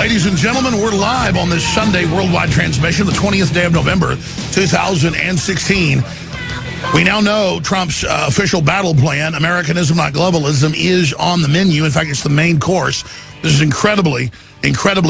Ladies and gentlemen, we're live on this Sunday worldwide transmission, the 20th day of November, 2016. We now know Trump's official battle plan, Americanism, not globalism, is on the menu. In fact, it's the main course. This is incredibly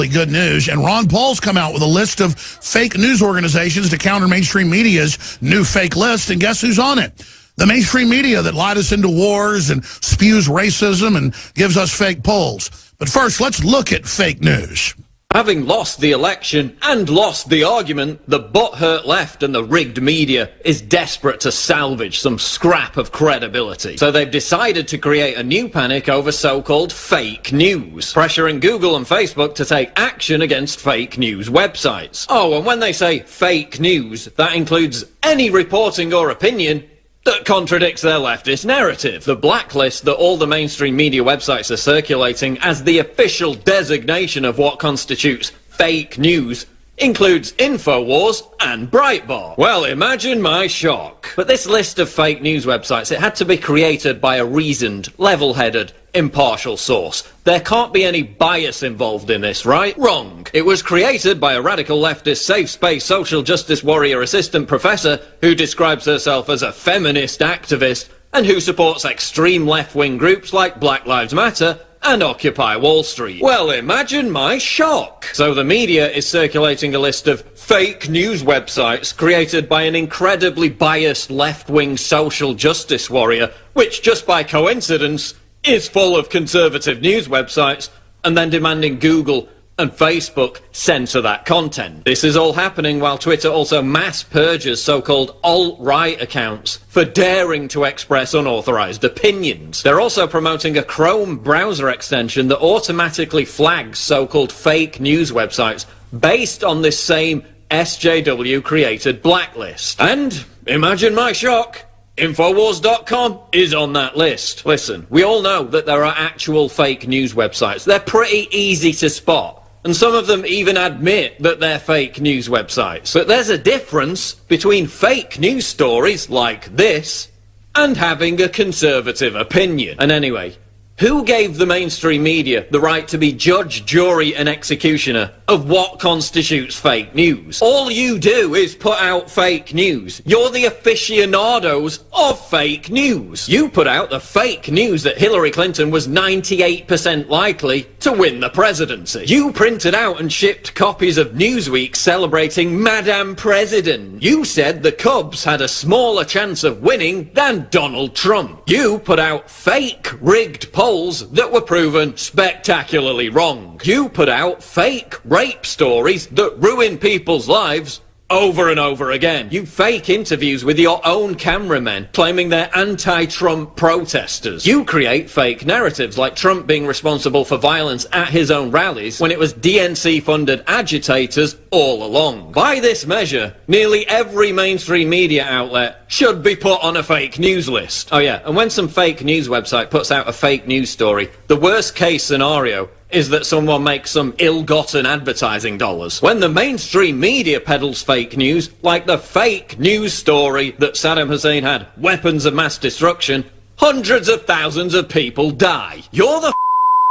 good news. And Ron Paul's come out with a list of fake news organizations to counter mainstream media's new fake list. And guess who's on it? The mainstream media that lied us into wars and spews racism and gives us fake polls. But first, let's look at fake news. Having lost the election and lost the argument, the butthurt left and the rigged media is desperate to salvage some scrap of credibility. So they've decided to create a new panic over so-called fake news, pressuring Google and Facebook to take action against fake news websites. Oh, and when they say fake news, that includes any reporting or opinion that contradicts their leftist narrative. The blacklist that all the mainstream media websites are circulating as the official designation of what constitutes fake news includes InfoWars and Breitbart. Well, imagine my shock. But this list of fake news websites, it had to be created by a reasoned, level-headed, impartial source. There can't be any bias involved in this, right? Wrong. It was created by a radical leftist safe space social justice warrior assistant professor who describes herself as a feminist activist and who supports extreme left-wing groups like Black Lives Matter and Occupy Wall Street. Well, imagine my shock. So the media is circulating a list of fake news websites created by an incredibly biased left-wing social justice warrior, which just by coincidence is full of conservative news websites, and then demanding Google and Facebook censor that content. This is all happening while Twitter also mass purges so-called alt-right accounts for daring to express unauthorized opinions. They're also promoting a Chrome browser extension that automatically flags so-called fake news websites based on this same SJW-created blacklist. And, imagine my shock, Infowars.com is on that list. Listen, we all know that there are actual fake news websites. They're pretty easy to spot. And some of them even admit that they're fake news websites. But there's a difference between fake news stories like this and having a conservative opinion. And anyway, who gave the mainstream media the right to be judge, jury and executioner of what constitutes fake news? All you do is put out fake news. You're the aficionados of fake news. You put out the fake news that Hillary Clinton was 98% likely to win the presidency. You printed out and shipped copies of Newsweek celebrating Madame President. You said the Cubs had a smaller chance of winning than Donald Trump. You put out fake rigged polls that were proven spectacularly wrong. You put out fake rape stories that ruin people's lives over and over again. You fake interviews with your own cameramen claiming they're anti-Trump protesters. You create fake narratives like Trump being responsible for violence at his own rallies when it was DNC-funded agitators all along. By this measure, nearly every mainstream media outlet should be put on a fake news list. Oh yeah, and when some fake news website puts out a fake news story, the worst case scenario is that someone makes some ill-gotten advertising dollars. When the mainstream media peddles fake news, like the fake news story that Saddam Hussein had weapons of mass destruction, hundreds of thousands of people die. You're the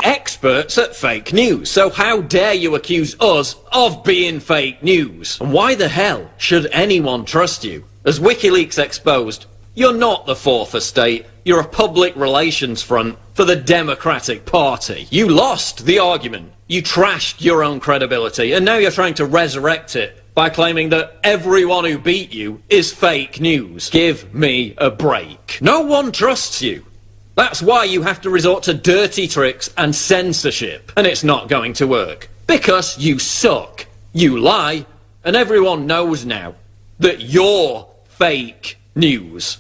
experts at fake news, so how dare you accuse us of being fake news? And why the hell should anyone trust you? As WikiLeaks exposed, you're not the Fourth Estate. You're a public relations front for the Democratic Party. You lost the argument. You trashed your own credibility, and now you're trying to resurrect it by claiming that everyone who beat you is fake news. Give me a break. No one trusts you. That's why you have to resort to dirty tricks and censorship. And it's not going to work. Because you suck. You lie. And everyone knows now that you're fake news.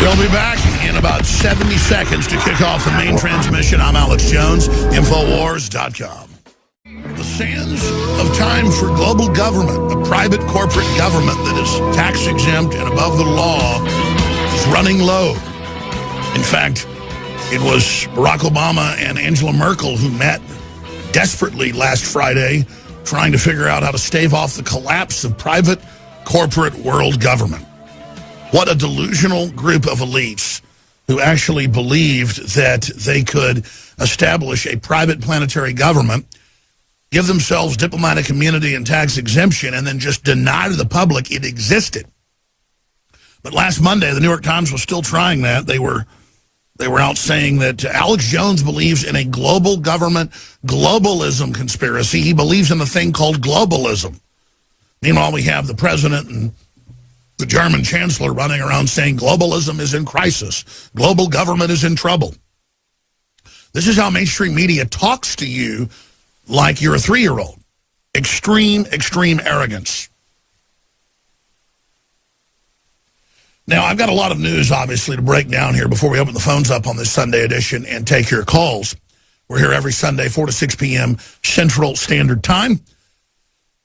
We'll be back in about 70 seconds to kick off the main transmission. I'm Alex Jones, Infowars.com. The sands of time for global government, a private corporate government that is tax-exempt and above the law, is running low. In fact, it was Barack Obama and Angela Merkel who met desperately last Friday trying to figure out how to stave off the collapse of private corporate world government. What a delusional group of elites who actually believed that they could establish a private planetary government, give themselves diplomatic immunity and tax exemption, and then just deny to the public it existed. But last Monday, the New York Times was still trying that. They were out saying that Alex Jones believes in a global government globalism conspiracy. He believes in a thing called globalism. Meanwhile, we have the president and the German chancellor running around saying globalism is in crisis. Global government is in trouble. This is how mainstream media talks to you like you're a 3-year-old. Extreme, extreme arrogance. Now, I've got a lot of news, obviously, to break down here before we open the phones up on this Sunday edition and take your calls. We're here every Sunday, 4 to 6 p.m. Central Standard Time.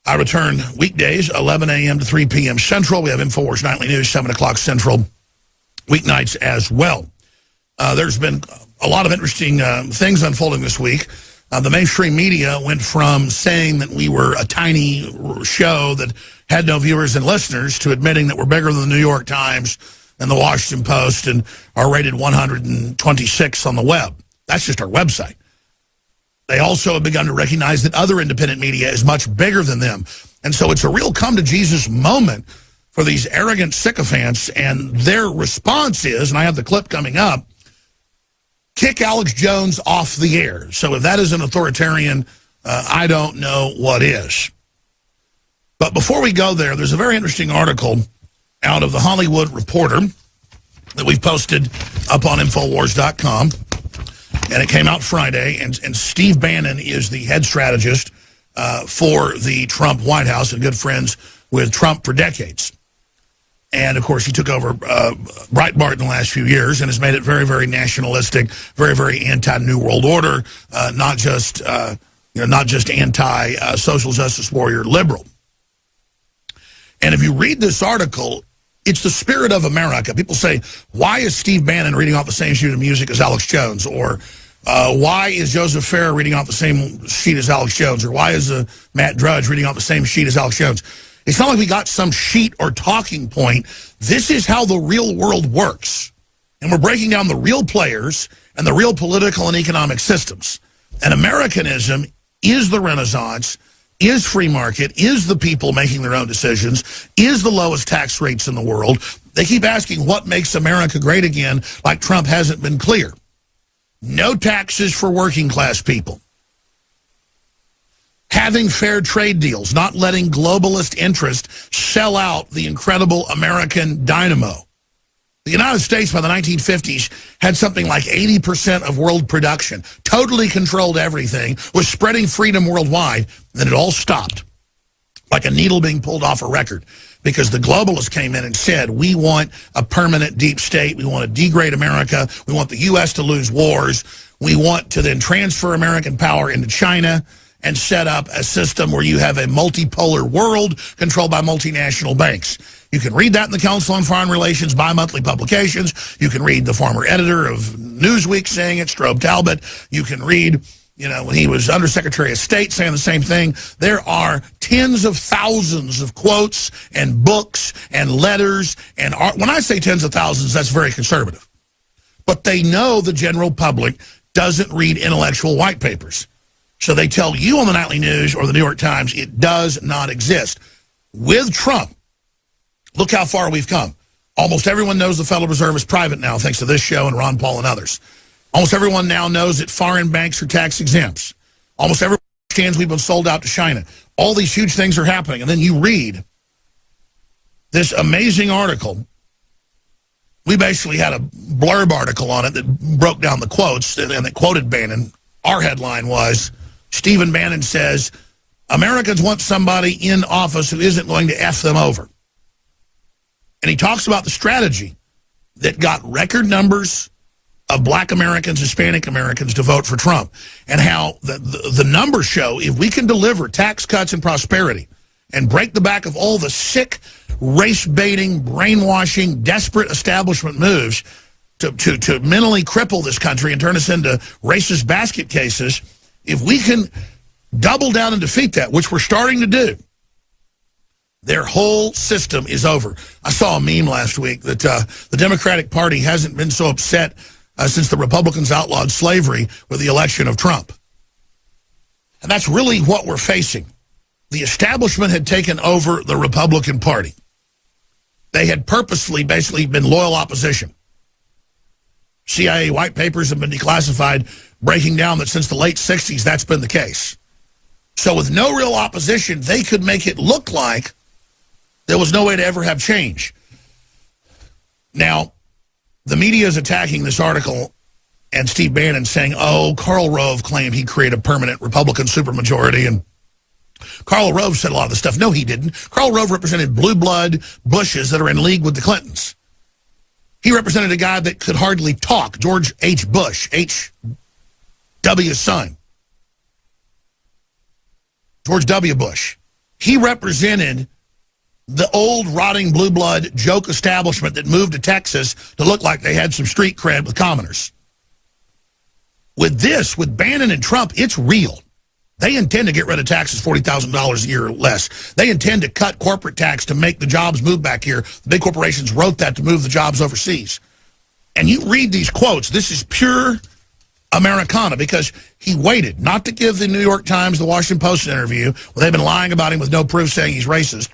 I return weekdays, 11 a.m. to 3 p.m. Central. We have InfoWars Nightly News, 7 o'clock Central, weeknights as well. There's been a lot of interesting things unfolding this week. The mainstream media went from saying that we were a tiny show that had no viewers and listeners to admitting that we're bigger than the New York Times and the Washington Post and are rated 126 on the web. That's just our website. They also have begun to recognize that other independent media is much bigger than them. And so it's a real come-to-Jesus moment for these arrogant sycophants, and their response is, and I have the clip coming up, kick Alex Jones off the air. So if that is an authoritarian, I don't know what is. But before we go there, there's a very interesting article out of The Hollywood Reporter that we've posted up on Infowars.com. And it came out Friday, and Steve Bannon is the head strategist for the Trump White House and good friends with Trump for decades. And, of course, he took over Breitbart in the last few years and has made it very, very nationalistic, very, very anti-New World Order, not just anti-social justice warrior liberal. And if you read this article, it's the spirit of America. People say, why is Steve Bannon reading off the same sheet of music as Alex Jones? Or why is Joseph Farah reading off the same sheet as Alex Jones? Or why is Matt Drudge reading off the same sheet as Alex Jones? It's not like we got some sheet or talking point. This is how the real world works. And we're breaking down the real players and the real political and economic systems. And Americanism is the Renaissance, is free market, is the people making their own decisions, is the lowest tax rates in the world. They keep asking what makes America great again, like Trump hasn't been clear. No taxes for working class people. Having fair trade deals, not letting globalist interest sell out the incredible American dynamo. The United States by the 1950s had something like 80% of world production, totally controlled everything, was spreading freedom worldwide, and then it all stopped, like a needle being pulled off a record, because the globalists came in and said, we want a permanent deep state, we want to degrade America, we want the U.S. to lose wars, we want to then transfer American power into China, and set up a system where you have a multipolar world controlled by multinational banks. You can read that in the Council on Foreign Relations bi-monthly publications. You can read the former editor of Newsweek saying it, Strobe Talbot. You can read, when he was Undersecretary of State saying the same thing. There are tens of thousands of quotes and books and letters. And when I say tens of thousands, that's very conservative. But they know the general public doesn't read intellectual white papers. So they tell you on the Nightly News or the New York Times it does not exist. With Trump, look how far we've come. Almost everyone knows the Federal Reserve is private now, thanks to this show and Ron Paul and others. Almost everyone now knows that foreign banks are tax exempts. Almost everyone understands we've been sold out to China. All these huge things are happening. And then you read this amazing article. We basically had a blurb article on it that broke down the quotes and that quoted Bannon. Our headline was, Stephen Bannon says, Americans want somebody in office who isn't going to F them over. And he talks about the strategy that got record numbers of black Americans, Hispanic Americans to vote for Trump, and how the numbers show if we can deliver tax cuts and prosperity and break the back of all the sick, race-baiting, brainwashing, desperate establishment moves to mentally cripple this country and turn us into racist basket cases, if we can double down and defeat that, which we're starting to do, Their whole system is over. I saw a meme last week that the Democratic Party hasn't been so upset since the Republicans outlawed slavery with the election of Trump. And that's really what we're facing. The establishment had taken over the Republican Party. They had purposefully basically been loyal opposition. CIA white papers have been declassified, breaking down that since the late 60s, that's been the case. So with no real opposition, they could make it look like there was no way to ever have change. Now, the media is attacking this article and Steve Bannon saying, oh, Karl Rove claimed he created a permanent Republican supermajority, and Karl Rove said a lot of the stuff. No, he didn't. Karl Rove represented blue blood Bushes that are in league with the Clintons. He represented a guy that could hardly talk, George H. Bush, H.W.'s son. George W. Bush. He represented the old rotting blue blood joke establishment that moved to Texas to look like they had some street cred with commoners. With this, with Bannon and Trump, it's real. They intend to get rid of taxes $40,000 a year or less. They intend to cut corporate tax to make the jobs move back here. The big corporations wrote that to move the jobs overseas. And you read these quotes, this is pure Americana, because he waited not to give the New York Times, the Washington Post interview, where they've been lying about him with no proof saying he's racist,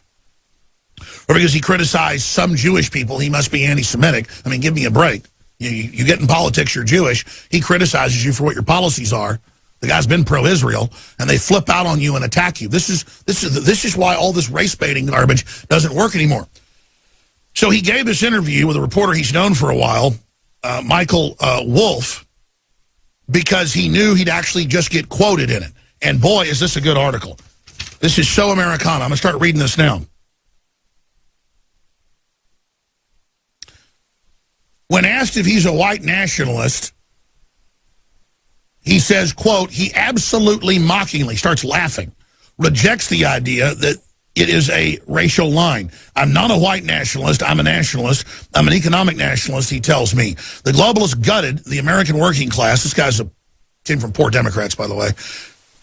or because he criticized some Jewish people, he must be anti-Semitic. I mean, give me a break. You get in politics, you're Jewish. He criticizes you for what your policies are. The guy's been pro-Israel, and they flip out on you and attack you. This is why all this race-baiting garbage doesn't work anymore. So he gave this interview with a reporter he's known for a while, Michael Wolff, because he knew he'd actually just get quoted in it. And boy, is this a good article. This is so Americana. I'm going to start reading this now. When asked if he's a white nationalist, he says, quote, he absolutely mockingly starts laughing, rejects the idea that it is a racial line. I'm not a white nationalist. I'm a nationalist. I'm an economic nationalist, he tells me. The globalists gutted the American working class. This guy's came from poor Democrats, by the way.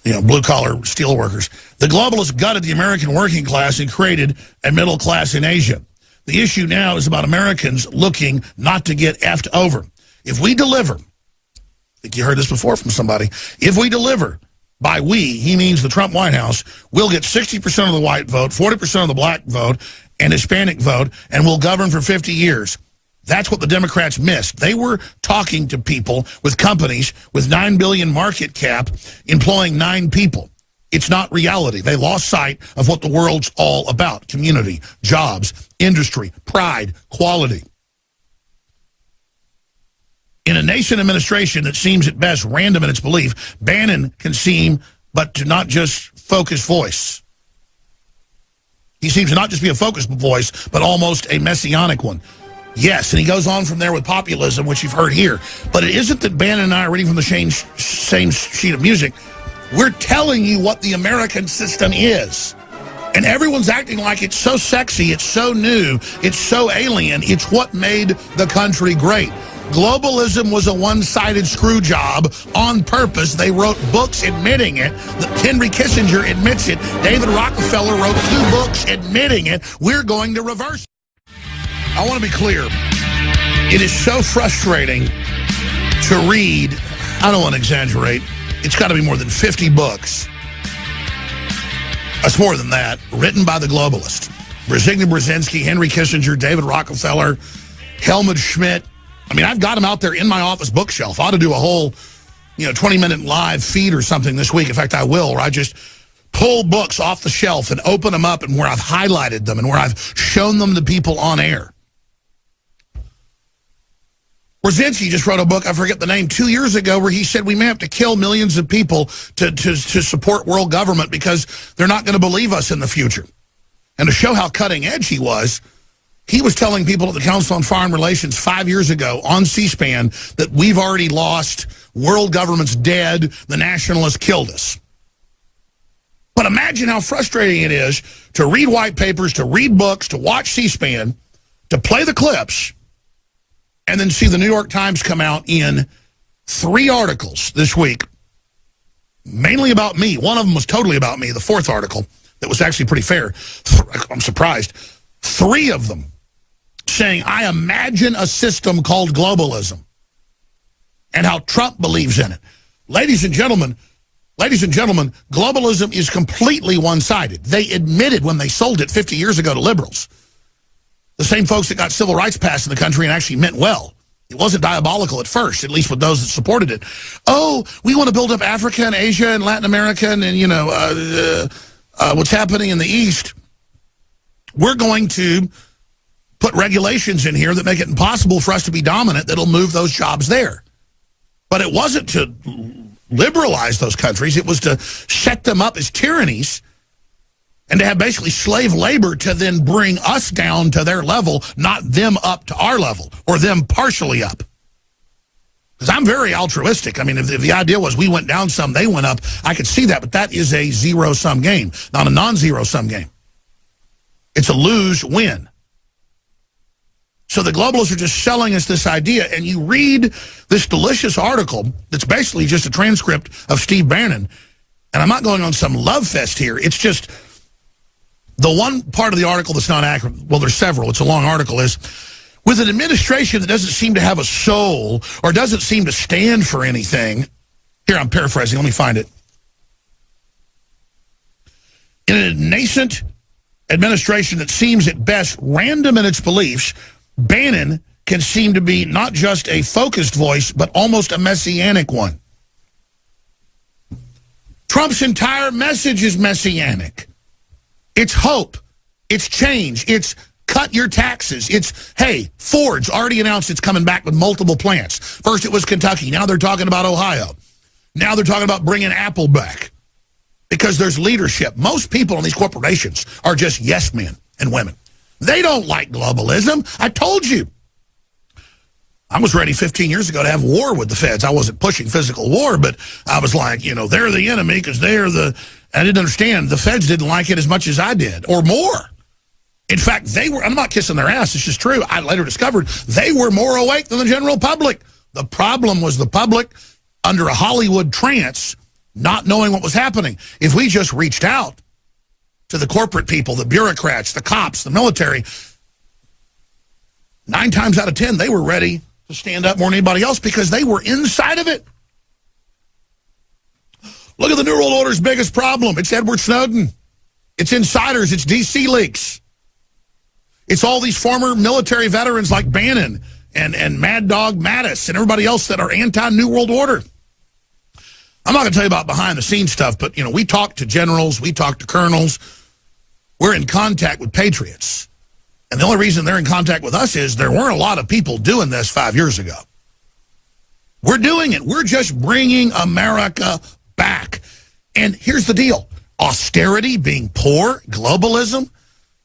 You know, blue-collar steel workers. The globalists gutted the American working class and created a middle class in Asia. The issue now is about Americans looking not to get effed over. If we deliver, I think you heard this before from somebody, if we deliver, by we, he means the Trump White House, we'll get 60% of the white vote, 40% of the black vote, and Hispanic vote, and we'll govern for 50 years. That's what the Democrats missed. They were talking to people with companies with $9 billion market cap employing 9 people. It's not reality. They lost sight of what the world's all about. Community, jobs, industry, pride, quality. In a nation administration that seems at best random in its belief, Bannon can seem but to not just focus voice. He seems to not just be a focused voice, but almost a messianic one. Yes, and he goes on from there with populism, which you've heard here. But it isn't that Bannon and I are reading from the same sheet of music. We're telling you what the American system is. And everyone's acting like it's so sexy, it's so new, it's so alien. It's what made the country great. Globalism was a one-sided screw job on purpose. They wrote books admitting it. Henry Kissinger admits it. David Rockefeller wrote 2 books admitting it. We're going to reverse it. I want to be clear. It is so frustrating to read, I don't want to exaggerate, it's got to be more than 50 books. That's more than that, written by the globalists. Zbigniew Brzezinski, Henry Kissinger, David Rockefeller, Helmut Schmidt. I mean, I've got them out there in my office bookshelf. I ought to do a whole, 20-minute live feed or something this week. In fact, I will, where I just pull books off the shelf and open them up, and where I've highlighted them and where I've shown them to people on air. Brzezinski just wrote a book, I forget the name, 2 years ago, where he said we may have to kill millions of people to support world government because they're not going to believe us in the future. And to show how cutting edge he was telling people at the Council on Foreign Relations 5 years ago on C-SPAN that we've already lost, world government's dead, the nationalists killed us. But imagine how frustrating it is to read white papers, to read books, to watch C-SPAN, to play the clips, and then see the New York Times come out in 3 articles this week, mainly about me. One of them was totally about me, the 4th article, that was actually pretty fair. I'm surprised. 3 of them saying, I imagine a system called globalism and how Trump believes in it. Ladies and gentlemen, globalism is completely one-sided. They admitted when they sold it 50 years ago to liberals, the same folks that got civil rights passed in the country and actually meant well. It wasn't diabolical at first, at least with those that supported it. Oh, we want to build up Africa and Asia and Latin America and what's happening in the East. We're going to put regulations in here that make it impossible for us to be dominant that'll move those jobs there. But it wasn't to liberalize those countries. It was to set them up as tyrannies and to have basically slave labor to then bring us down to their level, not them up to our level, or them partially up. Because I'm very altruistic. I mean, if the idea was we went down some, they went up, I could see that, but that is a zero-sum game, not a non-zero-sum game. It's a lose-win. So the globalists are just selling us this idea, and you read this delicious article that's basically just a transcript of Steve Bannon, and I'm not going on some love fest here. It's just the one part of the article that's not accurate, well, there's several, it's a long article, is with an administration that doesn't seem to have a soul or doesn't seem to stand for anything. Here, I'm paraphrasing, let me find it. In a nascent administration that seems at best random in its beliefs, Bannon can seem to be not just a focused voice, but almost a messianic one. Trump's entire message is messianic. It's hope. It's change. It's cut your taxes. It's, hey, Ford's already announced it's coming back with multiple plants. First it was Kentucky. Now they're talking about Ohio. Now they're talking about bringing Apple back because there's leadership. Most people in these corporations are just yes men and women. They don't like globalism. I told you. I was ready 15 years ago to have war with the feds. I wasn't pushing physical war, but I was like, they're the enemy because they're the... I didn't understand. The feds didn't like it as much as I did, or more. In fact, I'm not kissing their ass, it's just true. I later discovered they were more awake than the general public. The problem was the public under a Hollywood trance, not knowing what was happening. If we just reached out to the corporate people, the bureaucrats, the cops, the military, 9 times out of 10, they were ready to stand up more than anybody else because they were inside of it. Look at the New World Order's biggest problem. It's Edward Snowden. It's insiders. It's D.C. leaks. It's all these former military veterans like Bannon and Mad Dog Mattis and everybody else that are anti-New World Order. I'm not going to tell you about behind-the-scenes stuff, but, we talk to generals. We talk to colonels. We're in contact with patriots. And the only reason they're in contact with us is there weren't a lot of people doing this 5 years ago. We're doing it. We're just bringing America back. And here's the deal. Austerity, being poor, globalism,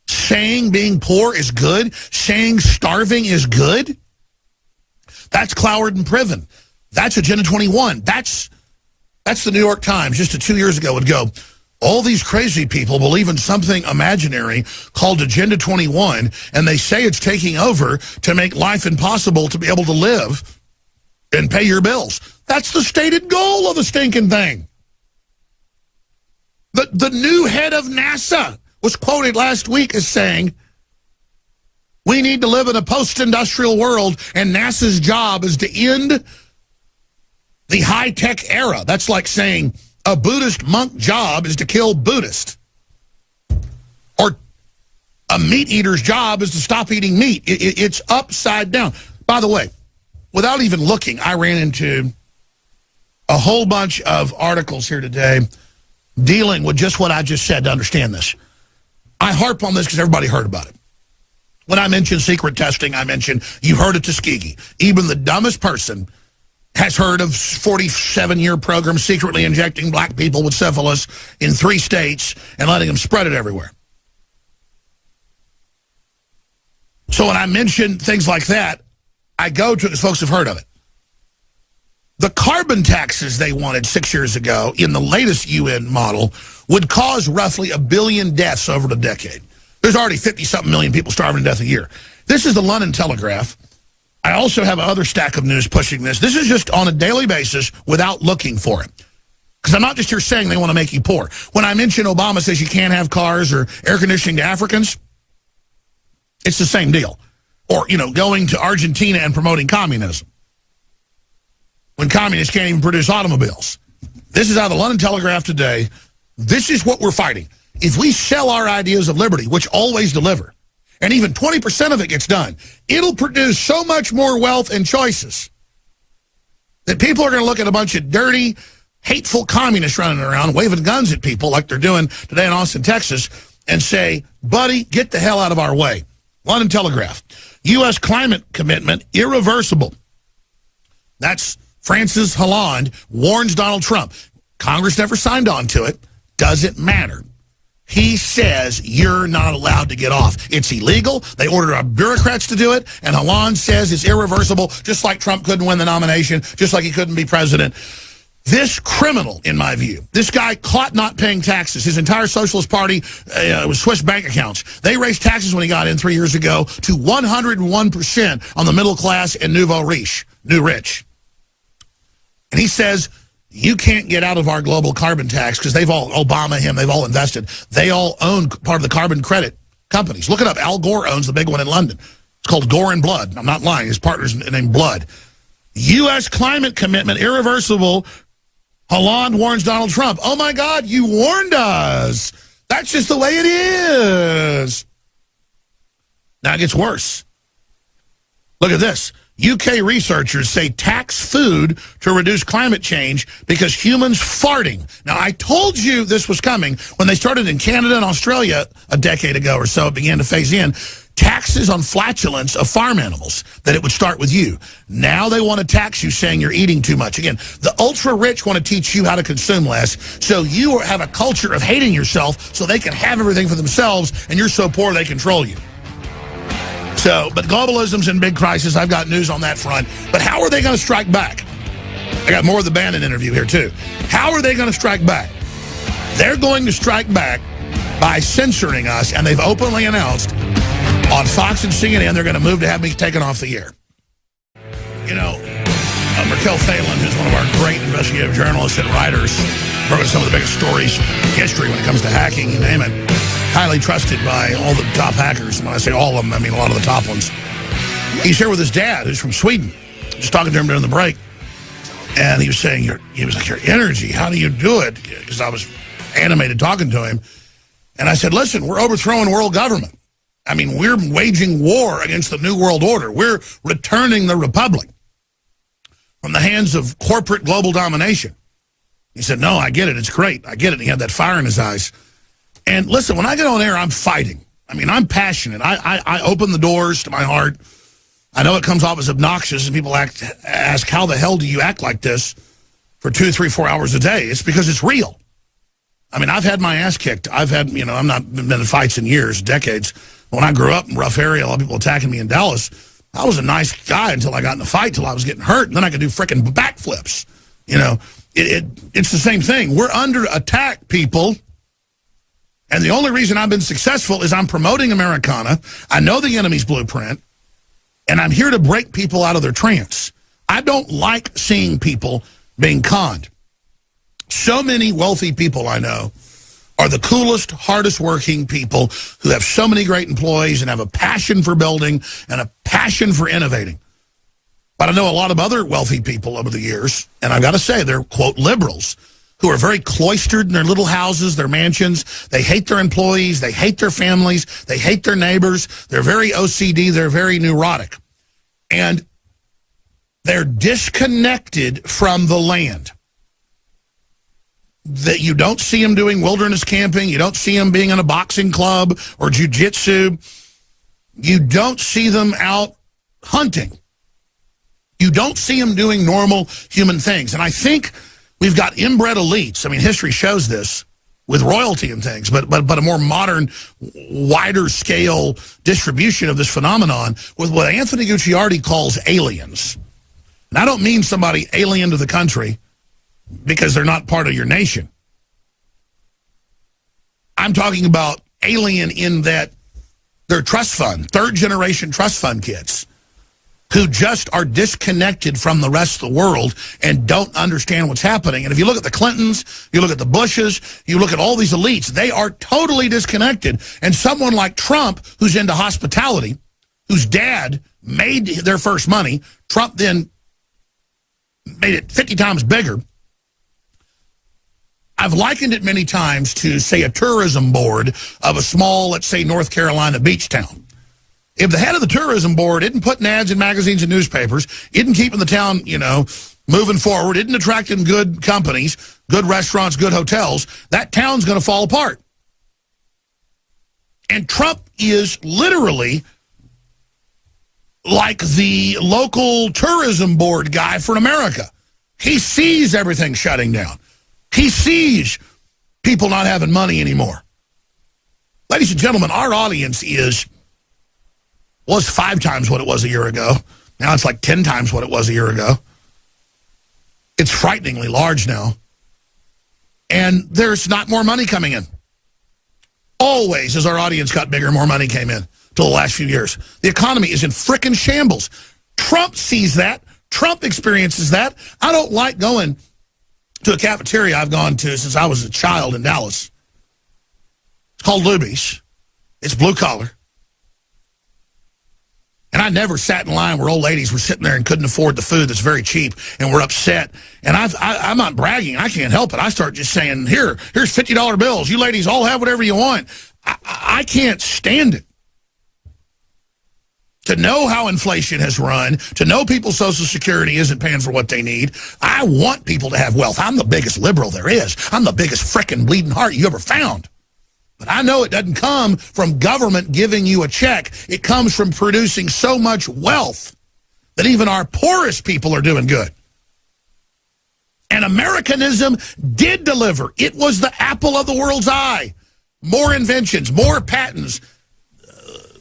saying being poor is good, saying starving is good. That's Cloward and Priven. That's Agenda 21. That's the New York Times just 2 years ago would go, all these crazy people believe in something imaginary called Agenda 21, and they say it's taking over to make life impossible to be able to live and pay your bills. That's the stated goal of the stinking thing. The new head of NASA was quoted last week as saying, we need to live in a post-industrial world, and NASA's job is to end the high-tech era. That's like saying a Buddhist monk job is to kill Buddhists. Or a meat eater's job is to stop eating meat. It's upside down. By the way, without even looking, I ran into a whole bunch of articles here today dealing with just what I just said to understand this. I harp on this because everybody heard about it. When I mention secret testing, I mention you heard of Tuskegee. Even the dumbest person has heard of 47-year program secretly injecting black people with syphilis in 3 states and letting them spread it everywhere. So when I mention things like that, I go to, folks have heard of it. The carbon taxes they wanted 6 years ago in the latest UN model would cause roughly 1 billion deaths over the decade. There's already 50-something million people starving to death a year. This is the London Telegraph. I also have another stack of news pushing this. This is just on a daily basis without looking for it. Because I'm not just here saying they want to make you poor. When I mention Obama says you can't have cars or air conditioning to Africans, it's the same deal. Or, going to Argentina and promoting communism, when communists can't even produce automobiles. This is out of the London Telegraph today. This is what we're fighting. If we sell our ideas of liberty, which always deliver, and even 20% of it gets done, it'll produce so much more wealth and choices that people are going to look at a bunch of dirty, hateful communists running around waving guns at people like they're doing today in Austin, Texas, and say, buddy, get the hell out of our way. London Telegraph. U.S. climate commitment irreversible. That's Francis Hollande warns Donald Trump. Congress never signed on to it. Doesn't matter. He says you're not allowed to get off. It's illegal. They ordered our bureaucrats to do it, and Hollande says it's irreversible, just like Trump couldn't win the nomination, just like he couldn't be president. This criminal, in my view, this guy caught not paying taxes. His entire Socialist Party was Swiss bank accounts. They raised taxes when he got in 3 years ago to 101% on the middle class and nouveau riche, new rich. And he says, you can't get out of our global carbon tax because they've all, Obama, him, they've all invested. They all own part of the carbon credit companies. Look it up. Al Gore owns the big one in London. It's called Gore and Blood. I'm not lying. His partner's named Blood. U.S. climate commitment irreversible. Hollande warns Donald Trump. Oh, my God, you warned us. That's just the way it is. Now it gets worse. Look at this. UK researchers say tax food to reduce climate change because humans farting. Now, I told you this was coming when they started in Canada and Australia a decade ago or so. It began to phase in. Taxes on flatulence of farm animals, that it would start with you. Now they want to tax you saying you're eating too much. Again, the ultra-rich want to teach you how to consume less, so you have a culture of hating yourself so they can have everything for themselves, and you're so poor they control you. So, but globalism's in big crisis. I've got news on that front. But how are they going to strike back? I got more of the Bannon interview here, too. How are they going to strike back? They're going to strike back by censoring us, and they've openly announced on Fox and CNN, they're going to move to have me taken off the air. Raquel Phelan, who's one of our great investigative journalists and writers, wrote some of the biggest stories in history when it comes to hacking, you name it. Highly trusted by all the top hackers. When I say all of them, I mean a lot of the top ones. He's here with his dad, who's from Sweden. Just talking to him during the break. And he was saying, your energy, how do you do it? Because I was animated talking to him. And I said, listen, we're overthrowing world government. I mean, we're waging war against the New World Order. We're returning the Republic from the hands of corporate global domination. He said, no, I get it. It's great. I get it. He had that fire in his eyes. And listen, when I get on air, I'm fighting. I mean, I'm passionate. I open the doors to my heart. I know it comes off as obnoxious, and people ask, how the hell do you act like this for 2, 3, 4 hours a day? It's because it's real. I mean, I've had my ass kicked. I've had, I'm not been in fights in years, decades. When I grew up in a rough area, a lot of people attacking me in Dallas, I was a nice guy until I got in a fight, till I was getting hurt, and then I could do frickin' backflips. It's the same thing. We're under attack, people. And the only reason I've been successful is I'm promoting Americana. I know the enemy's blueprint, and I'm here to break people out of their trance. I don't like seeing people being conned. So many wealthy people I know are the coolest, hardest working people who have so many great employees and have a passion for building and a passion for innovating. But I know a lot of other wealthy people over the years, and I've got to say they're, quote, liberals, who are very cloistered in their little houses, their mansions. They hate their employees. They hate their families. They hate their neighbors. They're very OCD. They're very neurotic. And they're disconnected from the land. That you don't see them doing wilderness camping. You don't see them being in a boxing club or jiu-jitsu. You don't see them out hunting. You don't see them doing normal human things. And I think we've got inbred elites. I mean, history shows this with royalty and things, but a more modern, wider scale distribution of this phenomenon with what Anthony Gucciardi calls aliens. And I don't mean somebody alien to the country because they're not part of your nation. I'm talking about alien in that they're trust fund, third-generation trust fund kids who just are disconnected from the rest of the world and don't understand what's happening. And if you look at the Clintons, you look at the Bushes, you look at all these elites, they are totally disconnected. And someone like Trump, who's into hospitality, whose dad made their first money, Trump then made it 50 times bigger. I've likened it many times to, say, a tourism board of a small, let's say, North Carolina beach town. If the head of the tourism board isn't putting ads in magazines and newspapers, isn't keeping the town, moving forward, isn't attracting good companies, good restaurants, good hotels, that town's going to fall apart. And Trump is literally like the local tourism board guy for America. He sees everything shutting down. He sees people not having money anymore. Ladies and gentlemen, our audience was 5 times what it was a year ago. Now it's like 10 times what it was a year ago. It's frighteningly large now. And there's not more money coming in. Always, as our audience got bigger, more money came in till the last few years. The economy is in frickin' shambles. Trump sees that. Trump experiences that. I don't like going to a cafeteria I've gone to since I was a child in Dallas. It's called Luby's. It's blue collar. And I never sat in line where old ladies were sitting there and couldn't afford the food that's very cheap and were upset. And I'm not bragging. I can't help it. I start just saying, here's $50 bills. You ladies all have whatever you want. I can't stand it. To know how inflation has run, to know people's Social Security isn't paying for what they need. I want people to have wealth. I'm the biggest liberal there is. I'm the biggest frickin' bleeding heart you ever found. But I know it doesn't come from government giving you a check. It comes from producing so much wealth that even our poorest people are doing good. And Americanism did deliver. It was the apple of the world's eye. More inventions, more patents,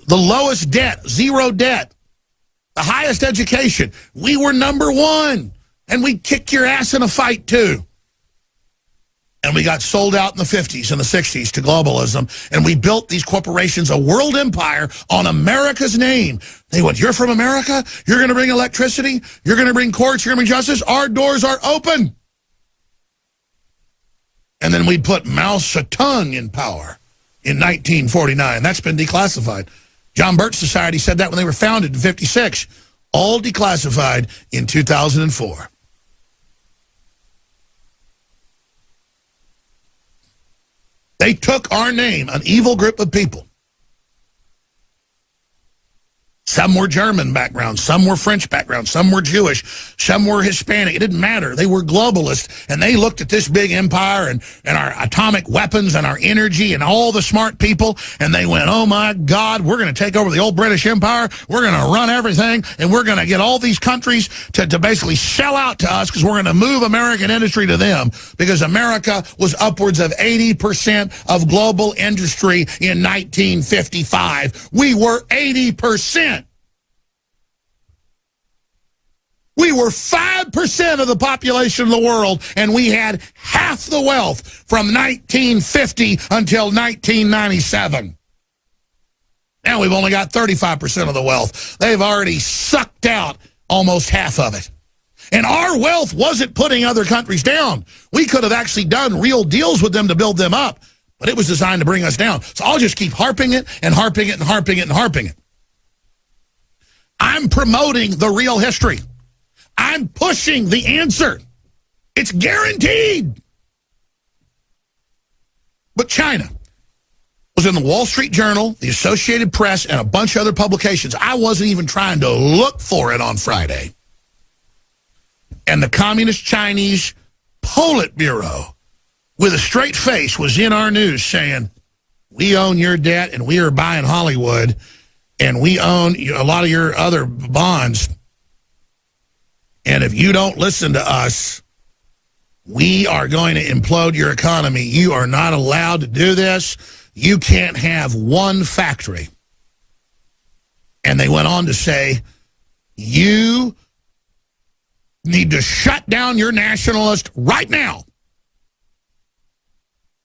the lowest debt, zero debt, the highest education. We were #1, and we'd kick your ass in a fight, too. And we got sold out in the 50s and the 60s to globalism, and we built these corporations a world empire on America's name. They went, you're from America? You're going to bring electricity? You're going to bring courts? You're going to bring justice? Our doors are open. And then we'd put Mao Zedong in power in 1949. That's been declassified. John Birch Society said that when they were founded in 56. All declassified in 2004. They took our name, an evil group of people. Some were German background, some were French background, some were Jewish, some were Hispanic. It didn't matter. They were globalists, and they looked at this big empire and our atomic weapons and our energy and all the smart people, and they went, oh, my God, we're going to take over the old British Empire. We're going to run everything, and we're going to get all these countries to basically sell out to us because we're going to move American industry to them because America was upwards of 80% of global industry in 1955. We were 80%. We were 5% of the population of the world, and we had half the wealth from 1950 until 1997. Now we've only got 35% of the wealth. They've already sucked out almost half of it. And our wealth wasn't putting other countries down. We could have actually done real deals with them to build them up, but it was designed to bring us down. So I'll just keep harping it and harping it and harping it and harping it. I'm promoting the real history. I'm pushing the answer. It's guaranteed. But China was in the Wall Street Journal, the Associated Press, and a bunch of other publications. I wasn't even trying to look for it on Friday. And the Communist Chinese Politburo, with a straight face, was in our news saying, we own your debt and we are buying Hollywood and we own a lot of your other bonds. And if you don't listen to us, we are going to implode your economy. You are not allowed to do this. You can't have one factory. And they went on to say, you need to shut down your nationalist right now.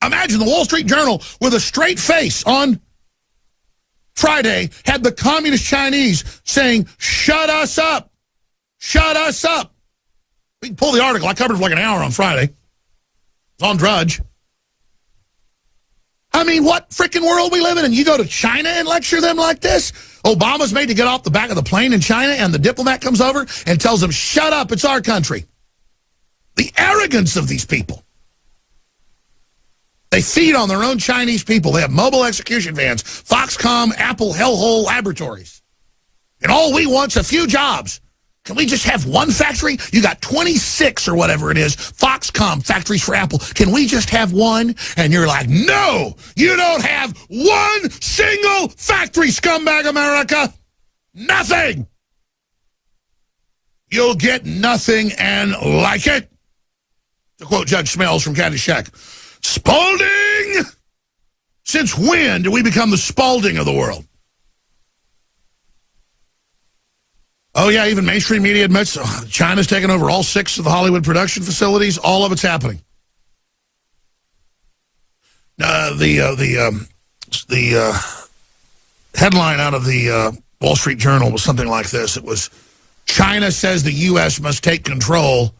Imagine the Wall Street Journal with a straight face on Friday had the communist Chinese saying, shut us up. Shut us up. We can pull the article. I covered it for like an hour on Friday. It's on Drudge. I mean, what freaking world we live in? And you go to China and lecture them like this? Obama's made to get off the back of the plane in China, and the diplomat comes over and tells them, shut up, it's our country. The arrogance of these people. They feed on their own Chinese people. They have mobile execution vans, Foxconn, Apple, hellhole laboratories. And all we want's a few jobs. Can we just have one factory? You got 26 or whatever it is, Foxconn factories for Apple. Can we just have one? And you're like, no, you don't have one single factory, scumbag America. Nothing. You'll get nothing and like it. To quote Judge Smells from Caddyshack, Spalding! Since when did we become the Spalding of the world? Oh, yeah, even mainstream media admits China's taken over all 6 of the Hollywood production facilities. All of it's happening. The headline out of the Wall Street Journal was something like this. It was, China says the U.S. must take control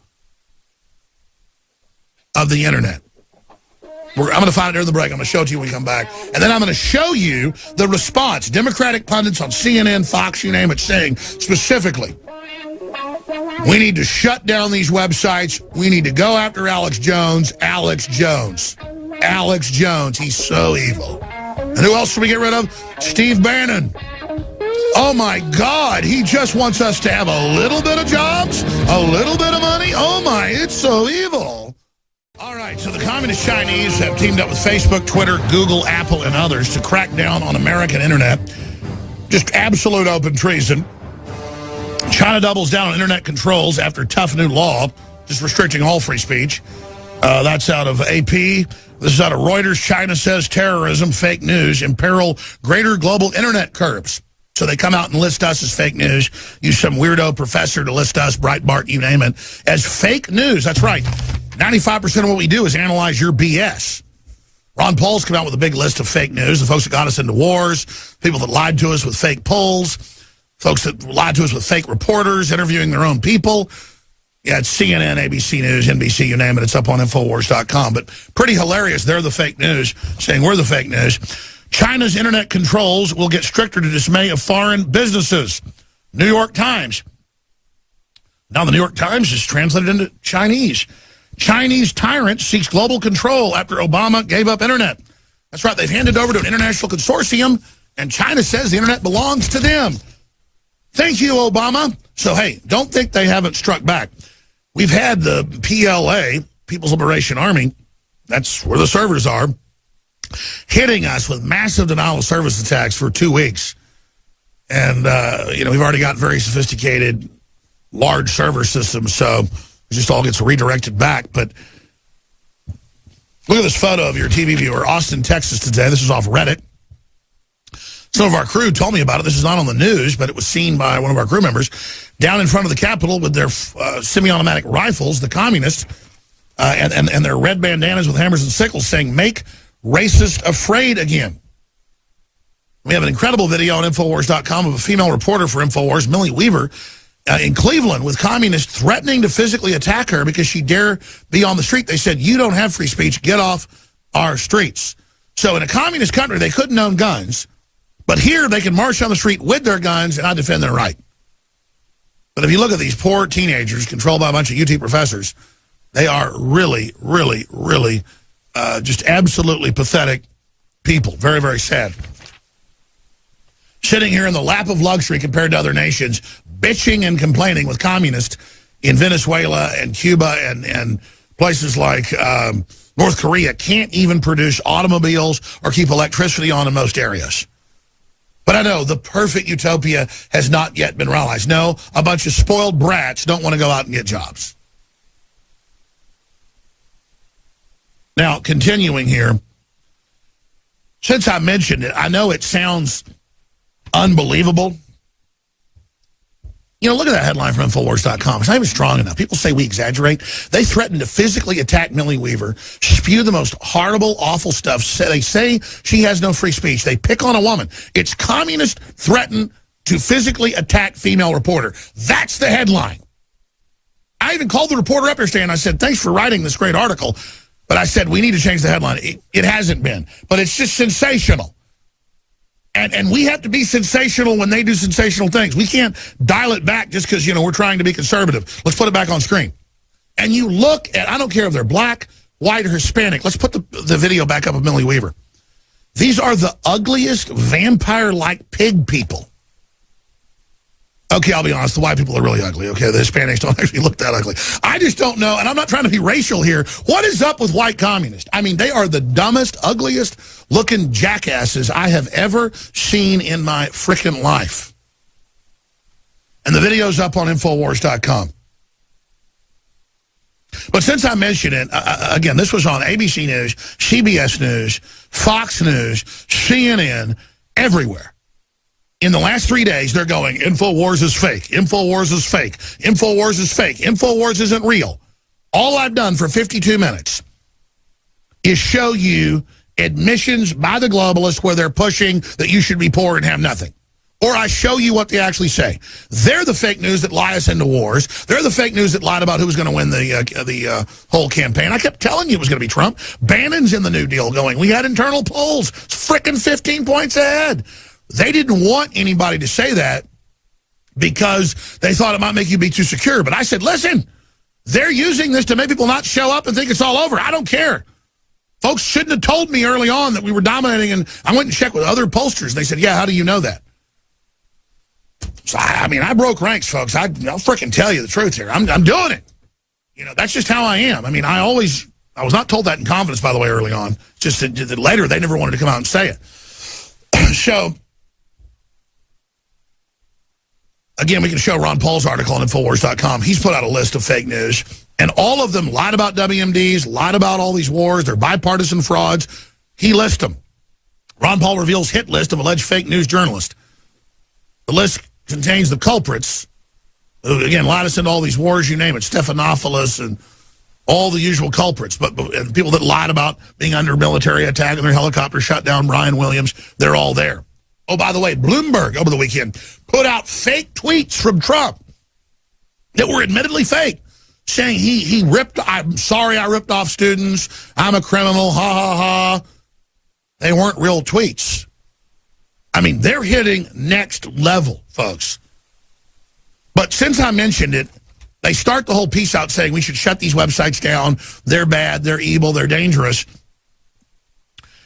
of the internet. I'm going to find it during the break. I'm going to show it to you when we come back. And then I'm going to show you the response. Democratic pundits on CNN, Fox, you name it, saying specifically, we need to shut down these websites. We need to go after Alex Jones. Alex Jones. Alex Jones. He's so evil. And who else should we get rid of? Steve Bannon. Oh, my God. He just wants us to have a little bit of jobs, a little bit of money. Oh, my, it's so evil. All right, so the communist Chinese have teamed up with Facebook, Twitter, Google, Apple, and others to crack down on American internet. Just absolute open treason. China doubles down on internet controls after tough new law, just restricting all free speech. That's out of AP. This is out of Reuters. China says terrorism, fake news, imperil greater global internet curbs. So they come out and list us as fake news, use some weirdo professor to list us, Breitbart, you name it, as fake news. That's right. 95% of what we do is analyze your BS. Ron Paul's come out with a big list of fake news, the folks that got us into wars, people that lied to us with fake polls, folks that lied to us with fake reporters, interviewing their own people. Yeah, it's CNN, ABC News, NBC, you name it. It's up on Infowars.com. But pretty hilarious. They're the fake news, saying we're the fake news. China's internet controls will get stricter to dismay of foreign businesses. New York Times. Now the New York Times is translated into Chinese. Chinese tyrant seeks global control after Obama gave up internet. That's right. They've handed over to an international consortium, and China says the internet belongs to them. Thank you, Obama. So, hey, don't think they haven't struck back. We've had the PLA, People's Liberation Army, that's where the servers are, hitting us with massive denial of service attacks for 2 weeks. And, we've already got very sophisticated, large server systems, so it just all gets redirected back. But look at this photo of your TV viewer, Austin, Texas today. This is off Reddit. Some of our crew told me about it. This is not on the news, but it was seen by one of our crew members down in front of the Capitol with their semi-automatic rifles, the communists, and their red bandanas with hammers and sickles saying, make racist afraid again. We have an incredible video on Infowars.com of a female reporter for Infowars, Millie Weaver, in Cleveland with communists threatening to physically attack her because she dare be on the street. They said, you don't have free speech. Get off our streets. So in a communist country, they couldn't own guns. But here, they can march on the street with their guns and not defend their right. But if you look at these poor teenagers controlled by a bunch of UT professors, they are really, really, really just absolutely pathetic people. Very, very sad. Sitting here in the lap of luxury compared to other nations, bitching and complaining with communists in Venezuela and Cuba and places like North Korea can't even produce automobiles or keep electricity on in most areas. But I know the perfect utopia has not yet been realized. No, a bunch of spoiled brats don't want to go out and get jobs. Now, continuing here, since I mentioned it, I know it sounds unbelievable, You know, look at that headline from Infowars.com. It's not even strong enough. People say we exaggerate. They threaten to physically attack Millie Weaver, spew the most horrible, awful stuff. They say she has no free speech. They pick on a woman. It's communist threaten to physically attack female reporter. That's the headline. I even called the reporter up here today and I said, thanks for writing this great article. But I said, we need to change the headline. It hasn't been. But it's just sensational. And we have to be sensational when they do sensational things. We can't dial it back just because, you know, we're trying to be conservative. Let's put it back on screen. And you look at, I don't care if they're black, white, or Hispanic. Let's put the video back up of Millie Weaver. These are the ugliest vampire-like pig people. Okay, I'll be honest, the white people are really ugly, okay? The Hispanics don't actually look that ugly. I just don't know, and I'm not trying to be racial here. What is up with white communists? I mean, they are the dumbest, ugliest-looking jackasses I have ever seen in my frickin' life. And the video's up on Infowars.com. But since I mentioned it, again, this was on ABC News, CBS News, Fox News, CNN, everywhere. In the last 3 days, they're going, InfoWars is fake. InfoWars is fake. InfoWars is fake. InfoWars isn't real. All I've done for 52 minutes is show you admissions by the globalists where they're pushing that you should be poor and have nothing. Or I show you what they actually say. They're the fake news that lie us into wars. They're the fake news that lied about who was going to win the whole campaign. I kept telling you it was going to be Trump. Bannon's in the New Deal going, we had internal polls. It's frickin' 15 points ahead. They didn't want anybody to say that because they thought it might make you be too secure. But I said, listen, they're using this to make people not show up and think it's all over. I don't care. Folks shouldn't have told me early on that we were dominating. And I went and checked with other pollsters. They said, yeah, how do you know that? So, I mean, I broke ranks, folks. I'll frickin' tell you the truth here. I'm doing it. You know, that's just how I am. I mean, I was not told that in confidence, by the way, early on. Just that later, they never wanted to come out and say it. So, again, we can show Ron Paul's article on Infowars.com. He's put out a list of fake news, and all of them lied about WMDs, lied about all these wars. They're bipartisan frauds. He lists them. Ron Paul reveals hit list of alleged fake news journalists. The list contains the culprits who, again, lied us into all these wars, you name it, Stephanopoulos and all the usual culprits, and people that lied about being under military attack and their helicopter shot down Brian Williams, they're all there. Oh, by the way, Bloomberg over the weekend put out fake tweets from Trump that were admittedly fake, saying I'm sorry I ripped off students, I'm a criminal, ha, ha, ha. They weren't real tweets. I mean, they're hitting next level, folks. But since I mentioned it, they start the whole piece out saying we should shut these websites down. They're bad, they're evil, they're dangerous.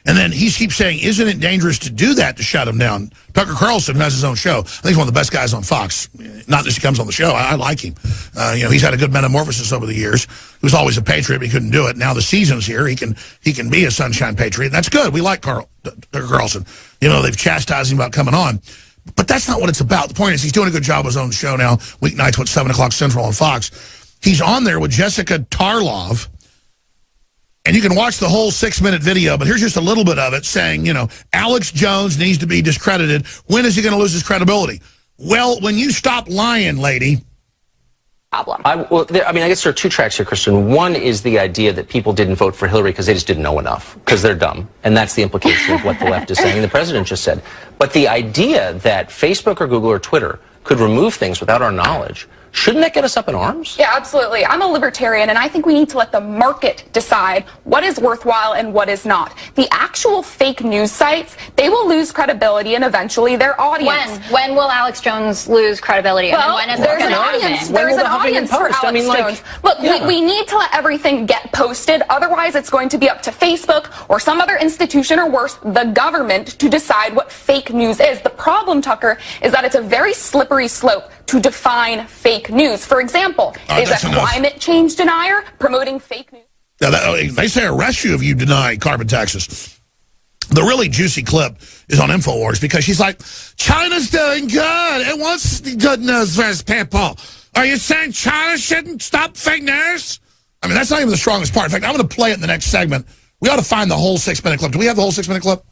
And then he keeps saying, isn't it dangerous to do that, to shut them down? Tucker Carlson, who has his own show, I think he's one of the best guys on Fox. Not that he comes on the show. I like him. You know, he's had a good metamorphosis over the years. He was always a patriot, but he couldn't do it. Now the season's here. He can be a sunshine patriot. And that's good. We like Tucker Carlson. You know, they've chastised him about coming on. But that's not what it's about. The point is he's doing a good job of his own show now, weeknights, 7 o'clock Central on Fox. He's on there with Jessica Tarlov. And you can watch the whole 6-minute video, but here's just a little bit of it saying, you know, Alex Jones needs to be discredited. When is he going to lose his credibility? Well, when you stop lying, lady. Problem. I guess there are two tracks here, Christian. One is the idea that people didn't vote for Hillary because they just didn't know enough, because they're dumb. And that's the implication of what the left is saying. The president just said. But the idea that Facebook or Google or Twitter could remove things without our knowledge, shouldn't that get us up in arms? Yeah, absolutely. I'm a libertarian, and I think we need to let the market decide what is worthwhile and what is not. The actual fake news sites, they will lose credibility and eventually their audience. When will Alex Jones lose credibility? Well, when is there's an audience. There's an audience for Alex Jones. Look, we need to let everything get posted. Otherwise, it's going to be up to Facebook or some other institution, or worse, the government, to decide what fake news is. The problem, Tucker, is that it's a very slippery slope to define fake news. For example, is a climate change denier promoting fake news? Now, they say arrest you if you deny carbon taxes. The really juicy clip is on InfoWars because she's like, China's doing good. It wants good news for its people. Are you saying China shouldn't stop fake news? I mean, that's not even the strongest part. In fact, I'm going to play it in the next segment. We ought to find the whole 6-minute clip. Do we have the whole 6-minute clip?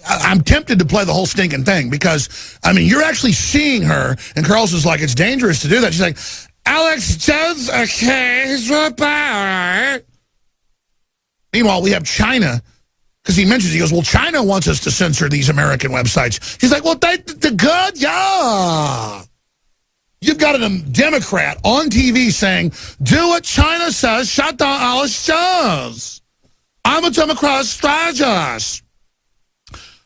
I'm tempted to play the whole stinking thing because, I mean, you're actually seeing her, and Carlson's like, it's dangerous to do that. She's like, Alex Jones, okay, he's right. Meanwhile, we have China, because he mentions, he goes, well, China wants us to censor these American websites. He's like, well, they're good, yeah. You've got a Democrat on TV saying, do what China says, shut down Alex Jones. I'm a Democrat strategist.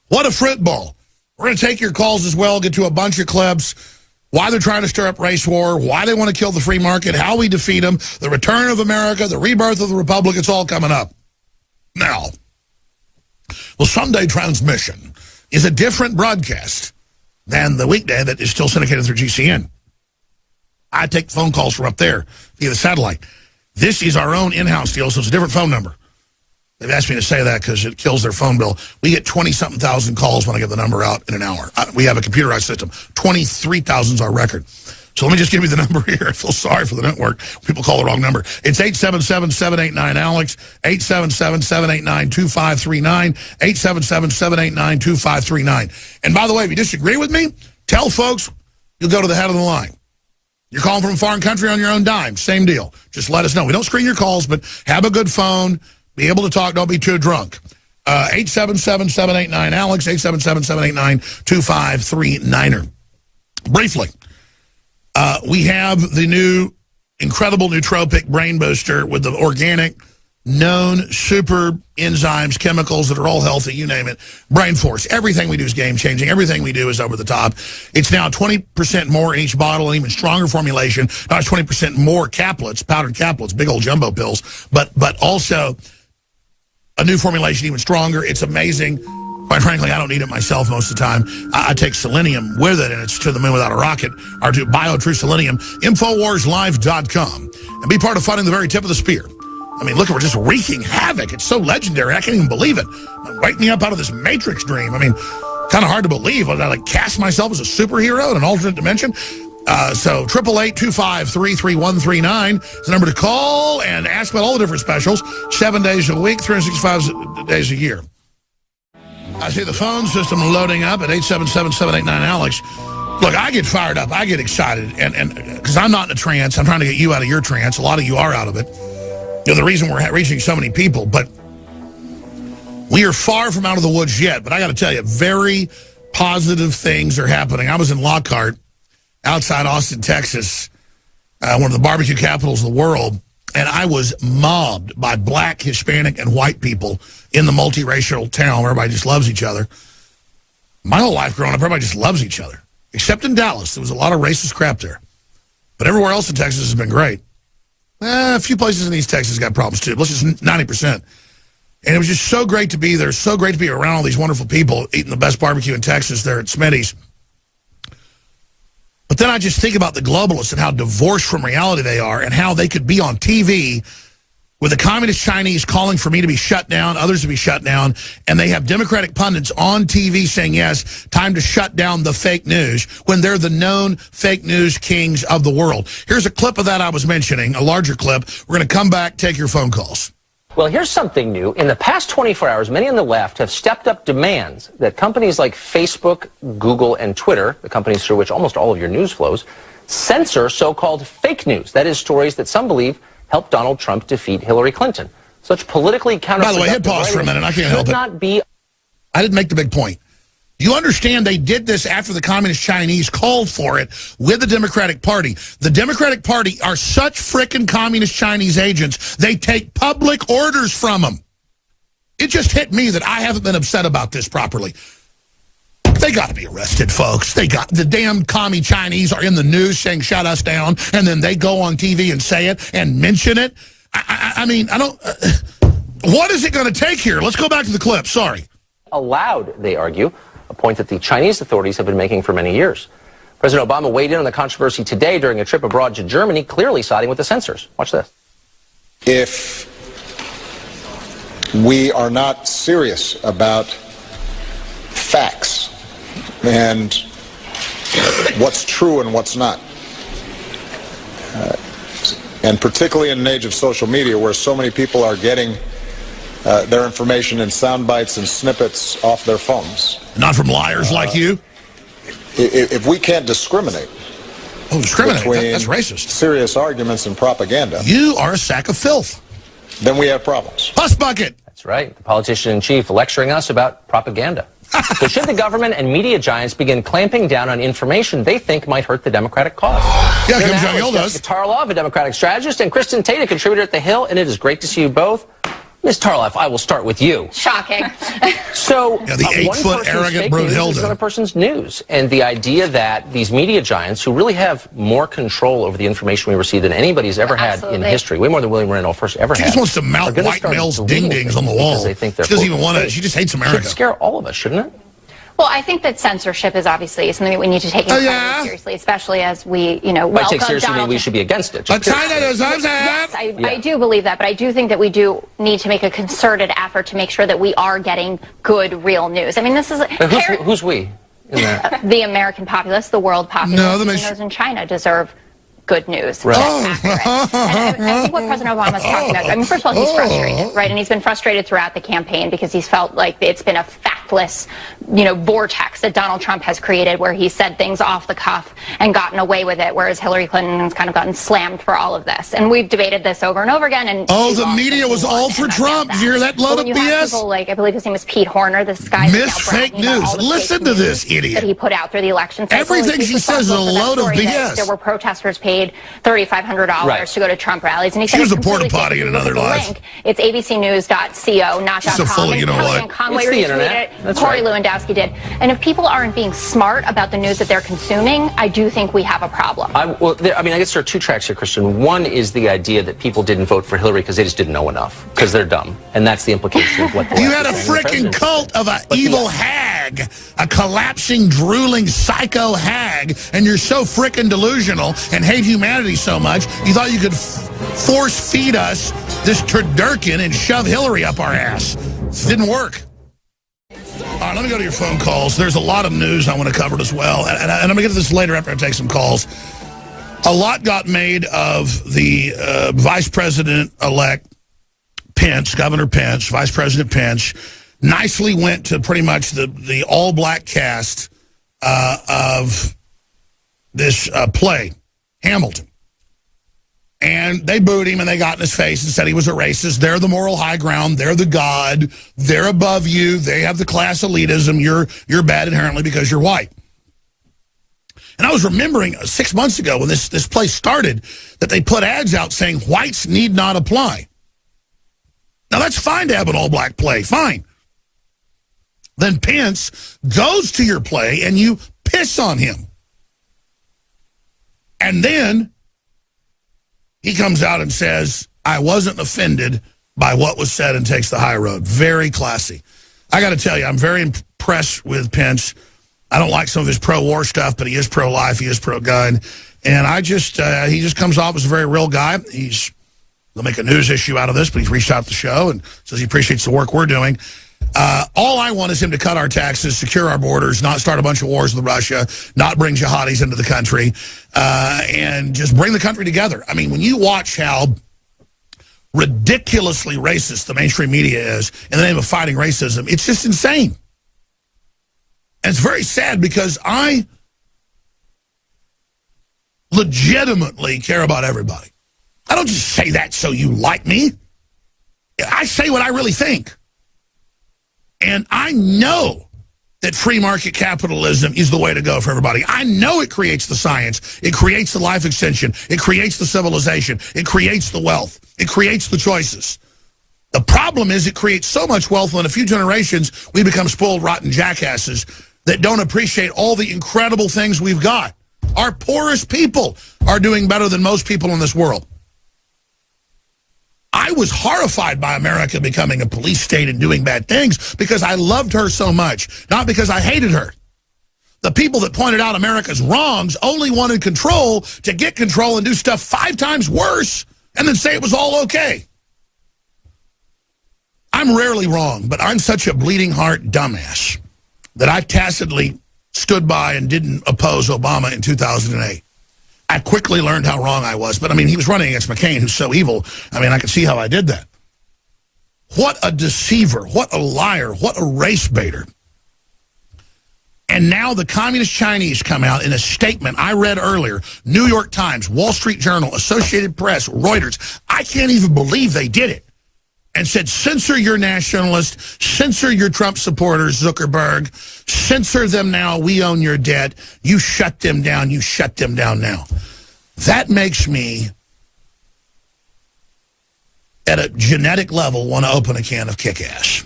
What a football. We're going to take your calls as well, get to a bunch of clips, why they're trying to stir up race war, why they want to kill the free market, how we defeat them, the return of America, the rebirth of the Republic. It's all coming up. Now, well, Sunday transmission is a different broadcast than the weekday that is still syndicated through GCN. I take phone calls from up there via the satellite. This is our own in-house deal, so it's a different phone number. They've asked me to say that because it kills their phone bill. We get 20-something thousand calls when I get the number out in an hour. We have a computerized system. 23,000 is our record. So let me just give you the number here. I feel sorry for the network. People call the wrong number. It's 877-789-ALEX, 877-789-2539, 877-789-2539. And by the way, if you disagree with me, tell folks you'll go to the head of the line. You're calling from a foreign country on your own dime. Same deal. Just let us know. We don't screen your calls, but have a good phone. Be able to talk. Don't be too drunk. 877-789-ALEX, 877-789-2539. Briefly, we have the new incredible nootropic brain booster with the organic, known super enzymes, chemicals that are all healthy, you name it. Brain Force. Everything we do is game-changing. Everything we do is over the top. It's now 20% more in each bottle, an even stronger formulation. Not 20% more caplets, powdered caplets, big old jumbo pills, but also a new formulation, even stronger. It's amazing. Quite frankly, I don't need it myself most of the time. I take selenium with it, and it's to the moon without a rocket. Our BioTrue Selenium, InfoWarsLive.com. And be part of fighting the very tip of the spear. I mean, look, we're just wreaking havoc. It's so legendary. I can't even believe it. Wake me up out of this Matrix dream. I mean, kind of hard to believe. I like cast myself as a superhero in an alternate dimension. So 888-253-3139 is the number to call and ask about all the different specials. 7 days a week, 365 days a year. I see the phone system loading up at 877-789-ALEX. Look, I get fired up. I get excited. And because I'm not in a trance. I'm trying to get you out of your trance. A lot of you are out of it. You know, the reason we're reaching so many people. But we are far from out of the woods yet. But I got to tell you, very positive things are happening. I was in Lockhart, outside Austin, Texas, one of the barbecue capitals of the world, and I was mobbed by black, Hispanic, and white people in the multiracial town where everybody just loves each other. My whole life growing up, everybody just loves each other. Except in Dallas. There was a lot of racist crap there. But everywhere else in Texas has been great. A few places in East Texas got problems too. Let's just 90%. And it was just so great to be there, so great to be around all these wonderful people eating the best barbecue in Texas there at Smitty's. But then I just think about the globalists and how divorced from reality they are and how they could be on TV with the communist Chinese calling for me to be shut down, others to be shut down, and they have Democratic pundits on TV saying, yes, time to shut down the fake news when they're the known fake news kings of the world. Here's a clip of that I was mentioning, a larger clip. We're going to come back, take your phone calls. Well, here's something new. In the past 24 hours, many on the left have stepped up demands that companies like Facebook, Google, and Twitter, the companies through which almost all of your news flows, censor so-called fake news. That is, stories that some believe helped Donald Trump defeat Hillary Clinton. Such politically counterproductive. By the way, hit pause for a minute. I can't help it. I didn't make the big point. You understand they did this after the communist Chinese called for it with the Democratic Party. The Democratic Party are such frickin' communist Chinese agents, they take public orders from them. It just hit me that I haven't been upset about this properly. They got to be arrested, folks. They got the damn commie Chinese are in the news saying shut us down, and then they go on TV and say it and mention it. I mean, I don't... what is it going to take here? Let's go back to the clip. Sorry. Allowed, they argue, a point that the Chinese authorities have been making for many years. President Obama weighed in on the controversy today during a trip abroad to Germany, clearly siding with the censors. Watch this. If we are not serious about facts and what's true and what's not, and particularly in an age of social media where so many people are getting their information in sound bites and snippets off their phones. Not from liars like you? If we can't discriminate between that's racist. serious arguments and propaganda, you are a sack of filth. Then we have problems. Puss bucket. That's right. The politician-in-chief lecturing us about propaganda. So should the government and media giants begin clamping down on information they think might hurt the Democratic cause? Yeah, Here Kim now Jong-il is does. Jessica Tarlov, a Democratic strategist, and Kristen Tate, a contributor at The Hill, and it is great to see you both. Ms. Tarlov, I will start with you. Shocking. So, the 8-foot arrogant Brunhilde. Is another person's news. And the idea that these media giants, who really have more control over the information we receive than anybody's ever had in history, way more than William Randolph first ever had. She just wants to mount white males' ding-dings on the wall. They think they're she doesn't even want to. She just hates America. It should scare all of us, shouldn't it? Well, I think that censorship is obviously something that we need to take incredibly seriously, especially as we, By take seriously, maybe we should be against it. But China deserves Yes, I do believe that, but I do think that we do need to make a concerted effort to make sure that we are getting good, real news. I mean, this is... Who's we? In that? The American populace, the world populace, no, those in China deserve good news. Right. And I think what President Obama is talking about, I mean, first of all, he's frustrated, right? And he's been frustrated throughout the campaign because he's felt like it's been a factless, vortex that Donald Trump has created where he said things off the cuff and gotten away with it, whereas Hillary Clinton has kind of gotten slammed for all of this. And we've debated this over and over again. And the media was all for Trump. Did you hear that load of BS? People like, I believe his name was Pete Horner, this guy. Miss Fake News. Listen to this idiot. That he put out through the election. Everything she says is a load of BS. There were protesters paid $3,500 to go to Trump rallies, and he said she was a porta potty in another life. It's abcnews.co, not .com. So full, you know what? Conway retweeted it. Corey Lewandowski did. And if people aren't being smart about the news that they're consuming, I do think we have a problem. I guess there are two tracks here, Christian. One is the idea that people didn't vote for Hillary because they just didn't know enough, because they're dumb, and that's the implication of what. You had a freaking cult of an evil hag, a collapsing, drooling, psycho hag, and you're so freaking delusional and hate humanity so much, you thought you could force feed us this turducken and shove Hillary up our ass. It didn't work. All right, let me go to your phone calls. There's a lot of news I want to cover as well, and I'm going to get to this later after I take some calls. A lot got made of the Vice President-elect Pence, Governor Pence, Vice President Pence, nicely went to pretty much the all-black cast of this play, Hamilton. And they booed him and they got in his face and said he was a racist. They're the moral high ground. They're the God. They're above you. They have the class elitism. You're bad inherently because you're white. And I was remembering 6 months ago when this play started that they put ads out saying whites need not apply. Now that's fine to have an all-black play. Fine. Then Pence goes to your play and you piss on him. And then he comes out and says, I wasn't offended by what was said and takes the high road. Very classy. I got to tell you, I'm very impressed with Pence. I don't like some of his pro-war stuff, but he is pro-life. He is pro-gun. And he just comes off as a very real guy. They'll make a news issue out of this, but he's reached out to the show and says he appreciates the work we're doing. All I want is him to cut our taxes, secure our borders, not start a bunch of wars with Russia, not bring jihadis into the country, and just bring the country together. I mean, when you watch how ridiculously racist the mainstream media is in the name of fighting racism, it's just insane. And it's very sad because I legitimately care about everybody. I don't just say that so you like me. I say what I really think. And I know that free market capitalism is the way to go for everybody. I know it creates the science. It creates the life extension. It creates the civilization. It creates the wealth. It creates the choices. The problem is it creates so much wealth in a few generations we become spoiled, rotten jackasses that don't appreciate all the incredible things we've got. Our poorest people are doing better than most people in this world. I was horrified by America becoming a police state and doing bad things because I loved her so much, not because I hated her. The people that pointed out America's wrongs only wanted control to get control and do stuff 5 times worse and then say it was all okay. I'm rarely wrong, but I'm such a bleeding heart dumbass that I tacitly stood by and didn't oppose Obama in 2008. I quickly learned how wrong I was. But, I mean, he was running against McCain, who's so evil. I mean, I could see how I did that. What a deceiver. What a liar. What a race baiter. And now the Communist Chinese come out in a statement I read earlier, New York Times, Wall Street Journal, Associated Press, Reuters. I can't even believe they did it. And said, censor your nationalists, censor your Trump supporters, Zuckerberg, censor them now, we own your debt, you shut them down now. That makes me, at a genetic level, want to open a can of kick-ass.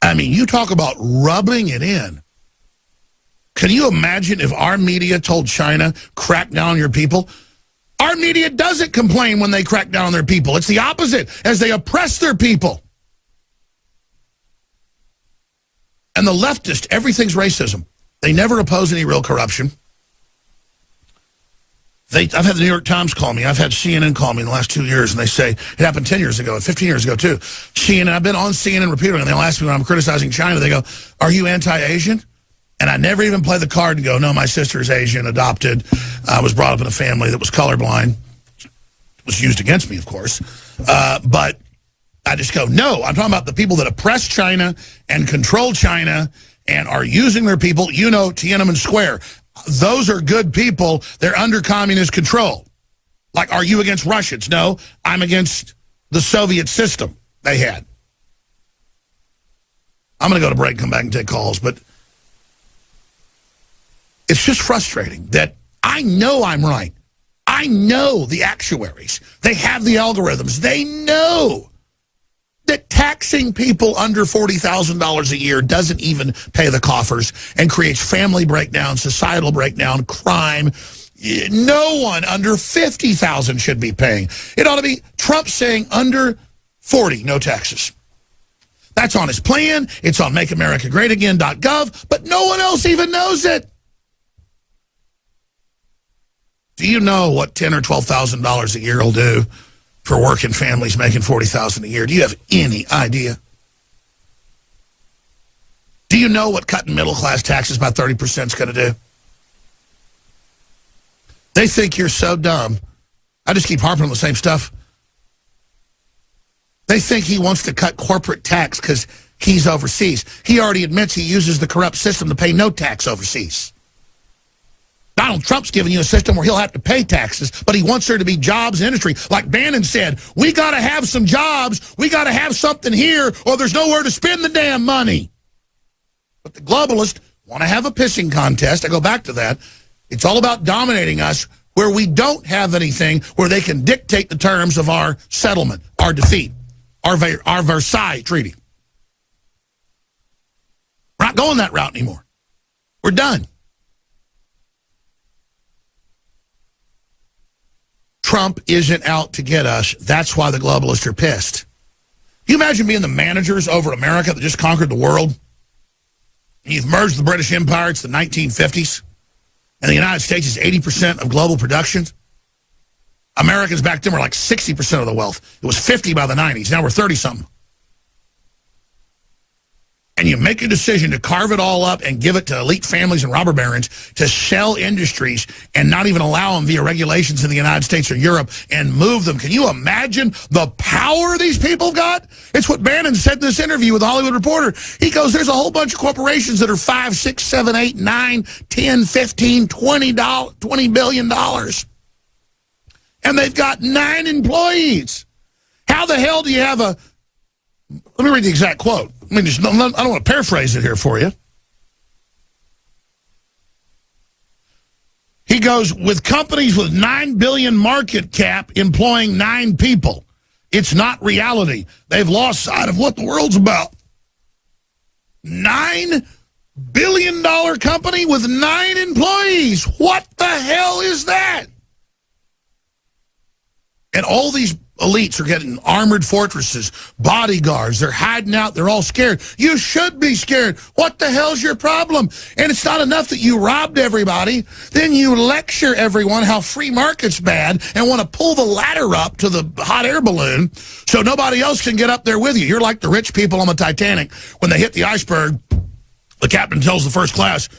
I mean, you talk about rubbing it in. Can you imagine if our media told China, crack down on your people? Our media doesn't complain when they crack down on their people. It's the opposite, as they oppress their people. And the leftist, everything's racism. They never oppose any real corruption. I've had the New York Times call me. I've had CNN call me in the last 2 years, and they say, it happened 10 years ago and 15 years ago, too. CNN, I've been on CNN repeatedly, and they'll ask me when I'm criticizing China, they go, are you anti-Asian? And I never even play the card and go, no, my sister's Asian, adopted. I was brought up in a family that was colorblind. It was used against me, of course. But I just go, no, I'm talking about the people that oppress China and control China and are using their people. You know, Tiananmen Square. Those are good people. They're under communist control. Like, are you against Russians? No, I'm against the Soviet system they had. I'm going to go to break and come back and take calls, but it's just frustrating that I know I'm right. I know the actuaries. They have the algorithms. They know that taxing people under $40,000 a year doesn't even pay the coffers and creates family breakdown, societal breakdown, crime. No one under $50,000 should be paying. It ought to be Trump saying under 40, no taxes. That's on his plan. It's on MakeAmericaGreatAgain.gov, but no one else even knows it. Do you know what $10,000 or $12,000 a year will do for working families making $40,000 a year? Do you have any idea? Do you know what cutting middle-class taxes by 30% is going to do? They think you're so dumb. I just keep harping on the same stuff. They think he wants to cut corporate tax because he's overseas. He already admits he uses the corrupt system to pay no tax overseas. Donald Trump's giving you a system where he'll have to pay taxes, but he wants there to be jobs in industry. Like Bannon said, we got to have some jobs. We got to have something here, or there's nowhere to spend the damn money. But the globalists want to have a pissing contest. I go back to that. It's all about dominating us where we don't have anything where they can dictate the terms of our settlement, our defeat, our Versailles Treaty. We're not going that route anymore. We're done. Trump isn't out to get us. That's why the globalists are pissed. Can you imagine being the managers over America that just conquered the world? You've merged the British Empire. It's the 1950s. And the United States is 80% of global production. Americans back then were like 60% of the wealth. It was 50 by the 90s. Now we're 30-something. And you make a decision to carve it all up and give it to elite families and robber barons to sell industries and not even allow them via regulations in the United States or Europe and move them. Can you imagine the power these people got? It's what Bannon said in this interview with the Hollywood Reporter. He goes, there's a whole bunch of corporations that are 5, 6, 7, 8, 9, 10, 15, $20 billion. And they've got 9 employees. How the hell do you have a... Let me read the exact quote. I mean, I don't want to paraphrase it here for you. He goes, with companies with $9 billion market cap employing 9 people, it's not reality. They've lost sight of what the world's about. $9 billion company with 9 employees. What the hell is that? And all these elites are getting armored fortresses, bodyguards. They're hiding out. They're all scared. You should be scared. What the hell's your problem? And it's not enough that you robbed everybody. Then you lecture everyone how free market's bad and want to pull the ladder up to the hot air balloon so nobody else can get up there with you. You're like the rich people on the Titanic. When they hit the iceberg, the captain tells the first class,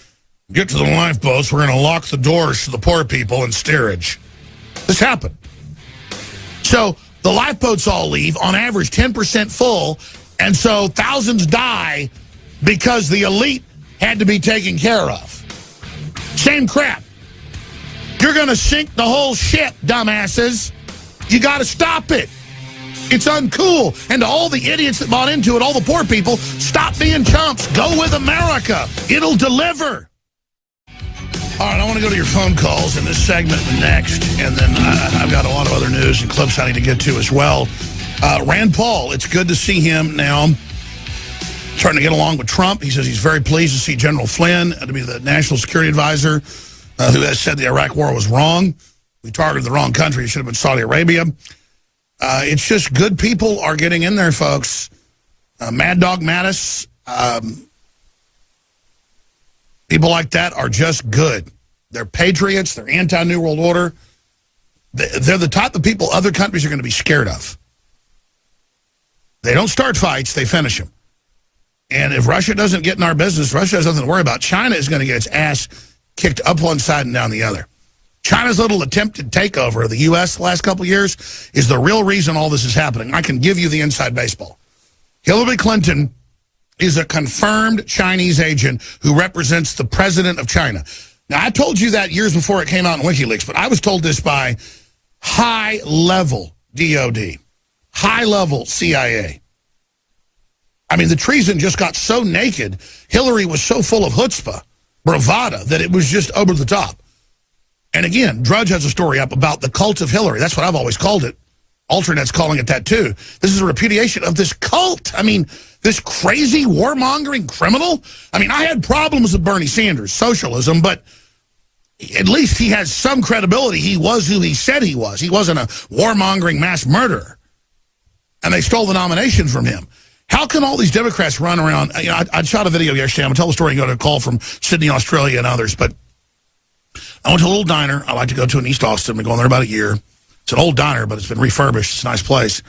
get to the lifeboats. We're going to lock the doors to the poor people in steerage. This happened. So the The lifeboats all leave, on average 10% full, and so thousands die because the elite had to be taken care of. Same crap. You're going to sink the whole ship, dumbasses. You got to stop it. It's uncool. And to all the idiots that bought into it, all the poor people, stop being chumps. Go with America. It'll deliver. All right, I want to go to your phone calls in this segment and next. And then I've got a lot of other news and clips I need to get to as well. Rand Paul, it's good to see him now starting to get along with Trump. He says he's very pleased to see General Flynn to be the National Security Advisor who has said the Iraq War was wrong. We targeted the wrong country. It should have been Saudi Arabia. It's just good people are getting in there, folks. Mad Dog Mattis, people like that are just good. They're patriots. They're anti-New World Order. They're the type of people other countries are going to be scared of. They don't start fights. They finish them. And if Russia doesn't get in our business, Russia has nothing to worry about. China is going to get its ass kicked up one side and down the other. China's little attempted takeover of the U.S. the last couple of years is the real reason all this is happening. I can give you the inside baseball. Hillary Clinton is a confirmed Chinese agent who represents the president of China. Now, I told you that years before it came out in WikiLeaks, but I was told this by high-level DOD, high-level CIA. I mean, the treason just got so naked. Hillary was so full of chutzpah, bravada, that it was just over the top. And again, Drudge has a story up about the cult of Hillary. That's what I've always called it. Alternet's calling it that too. This is a repudiation of this cult. I mean, this crazy warmongering criminal. I mean, I had problems with Bernie Sanders, socialism, but at least he has some credibility. He was who he said he was. He wasn't a warmongering mass murderer. And they stole the nomination from him. How can all these Democrats run around? You know, I shot a video yesterday. I'm going to tell the story and got a call from Sydney, Australia and others. But I went to a little diner. I like to go to in East Austin. I've been going there about a year. It's an old diner, but it's been refurbished. It's a nice place.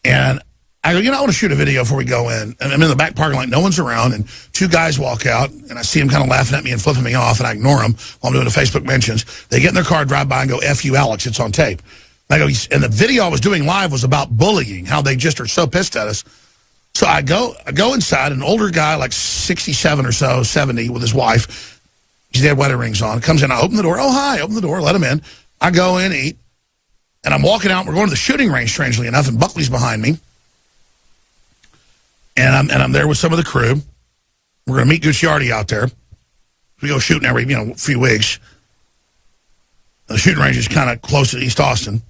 And I go, you know, I want to shoot a video before we go in. And I'm in the back parking lot. No one's around. And two guys walk out. And I see them kind of laughing at me and flipping me off. And I ignore them while I'm doing the Facebook mentions. They get in their car, drive by, and go, F you, Alex. It's on tape. And I go, and the video I was doing live was about bullying, how they just are so pissed at us. So I go inside, an older guy, like 67 or so, 70, with his wife. He had wedding rings on. Comes in, I open the door. Oh, hi, open the door, let him in. I go in, eat. And I'm walking out. We're going to the shooting range, strangely enough, and Buckley's behind me. And I'm there with some of the crew. We're going to meet Gucciardi out there. We go shooting every, few weeks. The shooting range is kind of close to East Austin.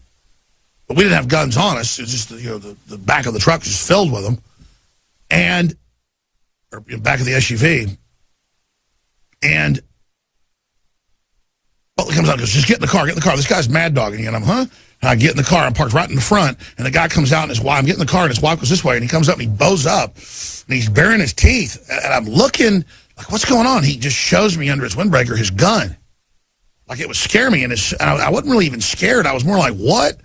But we didn't have guns on us. It's just, the back of the truck is filled with them. Or back of the SUV. And Butler comes out and goes, just get in the car, get in the car. This guy's mad dogging. And I'm, huh? And I get in the car, I'm parked right in the front, and the guy comes out and his wife, I'm getting in the car, and his wife goes this way, and he comes up and he bows up, and he's baring his teeth. And I'm looking, like, what's going on? He just shows me under his windbreaker his gun. Like, it would scare me. And I wasn't really even scared. I was more like, what?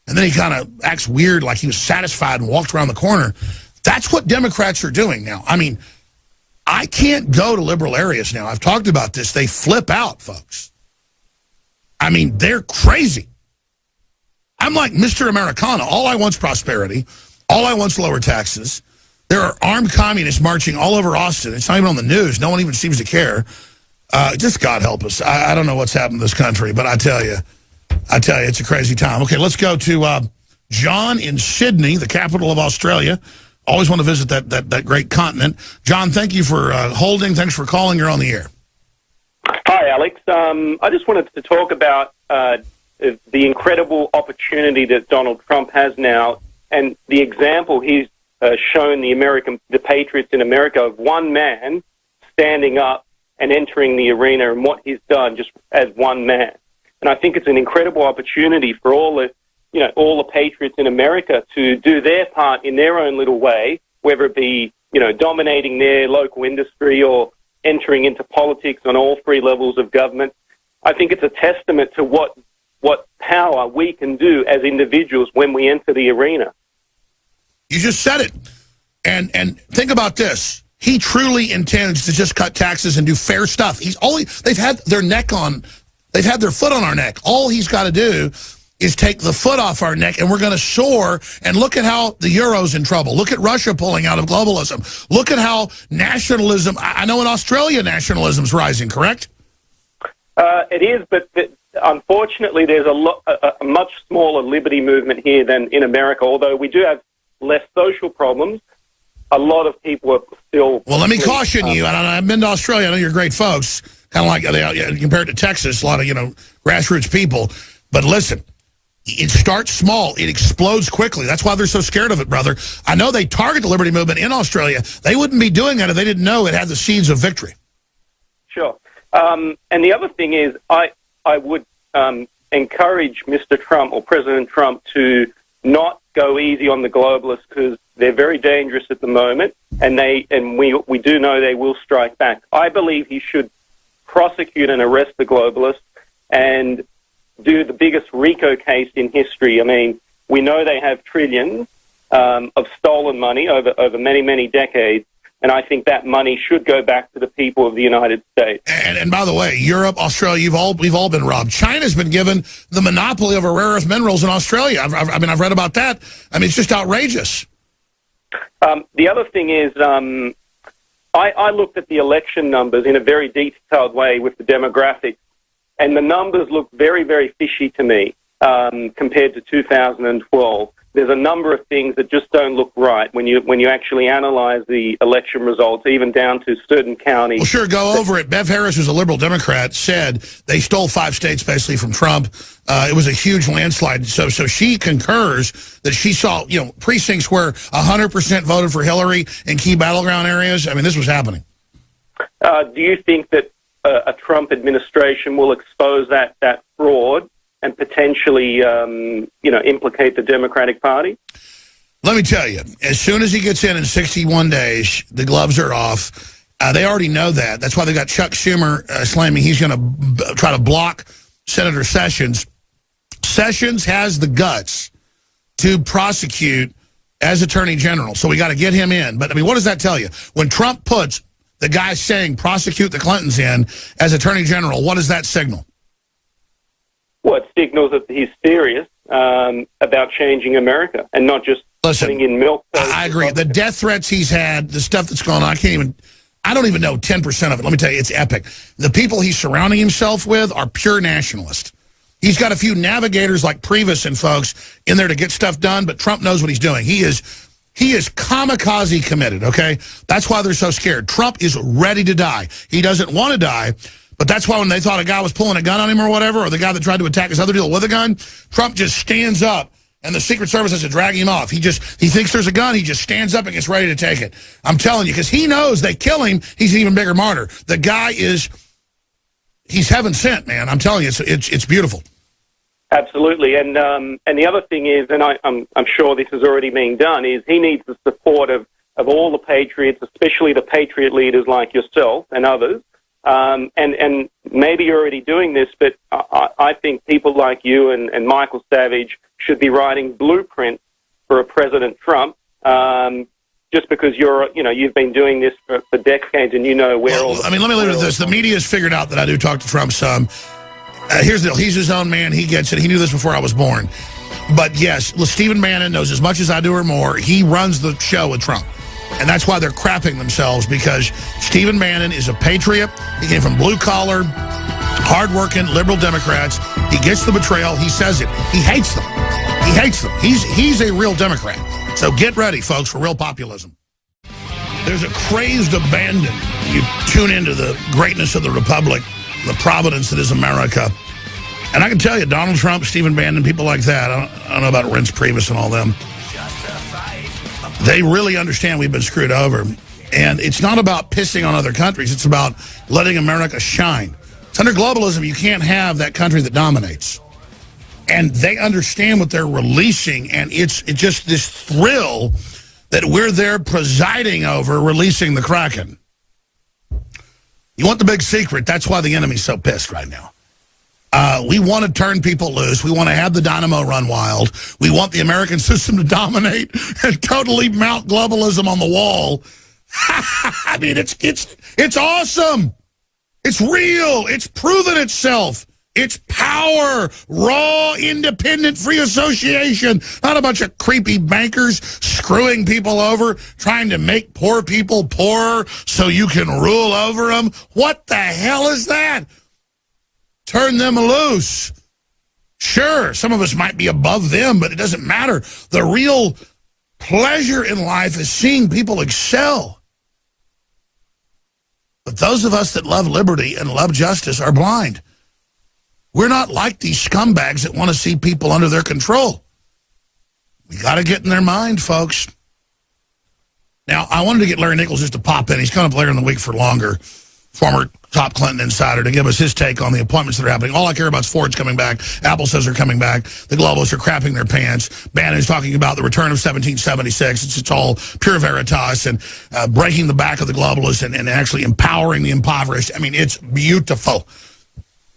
And then he kind of acts weird, like he was satisfied and walked around the corner. That's what Democrats are doing now. I mean, I can't go to liberal areas now. I've talked about this. They flip out, folks. I mean, they're crazy. I'm like Mr. Americana. All I want's prosperity. All I want's lower taxes. There are armed communists marching all over Austin. It's not even on the news. No one even seems to care. Just God help us. I don't know what's happened to this country, but I tell you, it's a crazy time. Okay, let's go to John in Sydney, the capital of Australia. Always want to visit that great continent. John, thank you for holding. Thanks for calling. You're on the air. Hi, Alex. I just wanted to talk about the incredible opportunity that Donald Trump has now and the example he's shown the patriots in America of one man standing up and entering the arena and what he's done just as one man. And I think it's an incredible opportunity for all the patriots in America to do their part in their own little way, whether it be, dominating their local industry or entering into politics on all three levels of government. I think it's a testament to what power we can do as individuals when we enter the arena. You just said it. And think about this. He truly intends to just cut taxes and do fair stuff. They've had their foot on our neck. All he's got to do is take the foot off our neck, and we're going to soar. And look at how the euro's in trouble. Look at Russia pulling out of globalism. Look at how nationalism, I know in Australia nationalism's rising, correct? It is, but unfortunately there's a much smaller liberty movement here than in America, although we do have less social problems. A lot of people are still... Well, let me caution you. I've been to Australia. I know you're great folks, kind of like compared to Texas, a lot of, grassroots people. But listen, it starts small. It explodes quickly. That's why they're so scared of it, brother. I know they target the liberty movement in Australia. They wouldn't be doing that if they didn't know it had the seeds of victory. Sure. And the other thing is I would encourage Mr. Trump or President Trump to not go easy on the globalists because they're very dangerous at the moment, and we do know they will strike back. I believe he should prosecute and arrest the globalists and do the biggest RICO case in history. I mean, we know they have trillions of stolen money over many, many decades, and I think that money should go back to the people of the United States. And by the way, Europe, Australia, we've all been robbed. China's been given the monopoly over rare earth minerals in Australia. I've read about that. I mean, it's just outrageous. The other thing is, I looked at the election numbers in a very detailed way with the demographics, and the numbers look very, very fishy to me compared to 2012. There's a number of things that just don't look right when you actually analyze the election results, even down to certain counties. Well, sure, go over it. Bev Harris, who's a liberal Democrat, said they stole 5 states basically from Trump. It was a huge landslide. So she concurs that she saw, precincts where 100% voted for Hillary in key battleground areas. I mean, this was happening. Do you think that a Trump administration will expose that fraud and potentially, implicate the Democratic Party? Let me tell you, as soon as he gets in 61 days, the gloves are off. They already know that. That's why they got Chuck Schumer slamming. He's going to try to block Senator Sessions. Sessions has the guts to prosecute as Attorney General, so we got to get him in. But, I mean, what does that tell you? When Trump puts the guy saying prosecute the Clintons in as Attorney General, what does that signal? Well, it signals that he's serious about changing America and not just putting in milk. I agree. The death threats he's had, the stuff that's going on, I don't even know 10% of it. Let me tell you, it's epic. The people he's surrounding himself with are pure nationalists. He's got a few navigators like Priebus and folks in there to get stuff done, but Trump knows what he's doing. He is kamikaze committed, okay? That's why they're so scared. Trump is ready to die. He doesn't want to die. But that's why when they thought a guy was pulling a gun on him or whatever, or the guy that tried to attack his other deal with a gun, Trump just stands up, and the Secret Service has to drag him off. He thinks there's a gun, he just stands up and gets ready to take it. I'm telling you, because he knows they kill him, he's an even bigger martyr. The guy he's heaven sent, man. I'm telling you, it's beautiful. Absolutely, and the other thing is, and I'm sure this is already being done, is he needs the support of all the patriots, especially the patriot leaders like yourself and others. And maybe you're already doing this, but I think people like you and Michael Savage should be writing blueprints for a President Trump. Just because you've been doing this for decades and you know where all. I mean, let me leave it with this: the media's figured out that I do talk to Trump some. Here's the deal: he's his own man. He gets it. He knew this before I was born. But yes, Stephen Bannon knows as much as I do or more. He runs the show with Trump. And that's why they're crapping themselves, because Stephen Bannon is a patriot. He came from blue-collar, hard-working, liberal Democrats. He gets the betrayal. He says it. He hates them. He hates them. He's a real Democrat. So get ready, folks, for real populism. There's a crazed abandon. You tune into the greatness of the Republic, the providence that is America. And I can tell you, Donald Trump, Stephen Bannon, people like that, I don't know about Reince Priebus and all them, they really understand we've been screwed over. And it's not about pissing on other countries. It's about letting America shine. It's under globalism, you can't have that country that dominates. And they understand what they're releasing, and it's just this thrill that we're there presiding over releasing the Kraken. You want the big secret. That's why the enemy's so pissed right now. We want to turn people loose. We want to have the dynamo run wild. We want the American system to dominate and totally mount globalism on the wall. I mean, it's awesome. It's real. It's proven itself. It's power. Raw, independent, free association. Not a bunch of creepy bankers screwing people over, trying to make poor people poorer so you can rule over them. What the hell is that? Turn them loose. Sure, some of us might be above them, but it doesn't matter. The real pleasure in life is seeing people excel. But those of us that love liberty and love justice are blind. We're not like these scumbags that want to see people under their control. We got to get in their mind, folks. Now, I wanted to get Larry Nichols just to pop in. He's coming up later in the week for longer, former top Clinton insider, to give us his take on the appointments that are happening. All I care about is Ford's coming back. Apple says they're coming back. The globalists are crapping their pants. Bannon's talking about the return of 1776. It's all pure veritas and breaking the back of the globalists and actually empowering the impoverished. I mean, it's beautiful.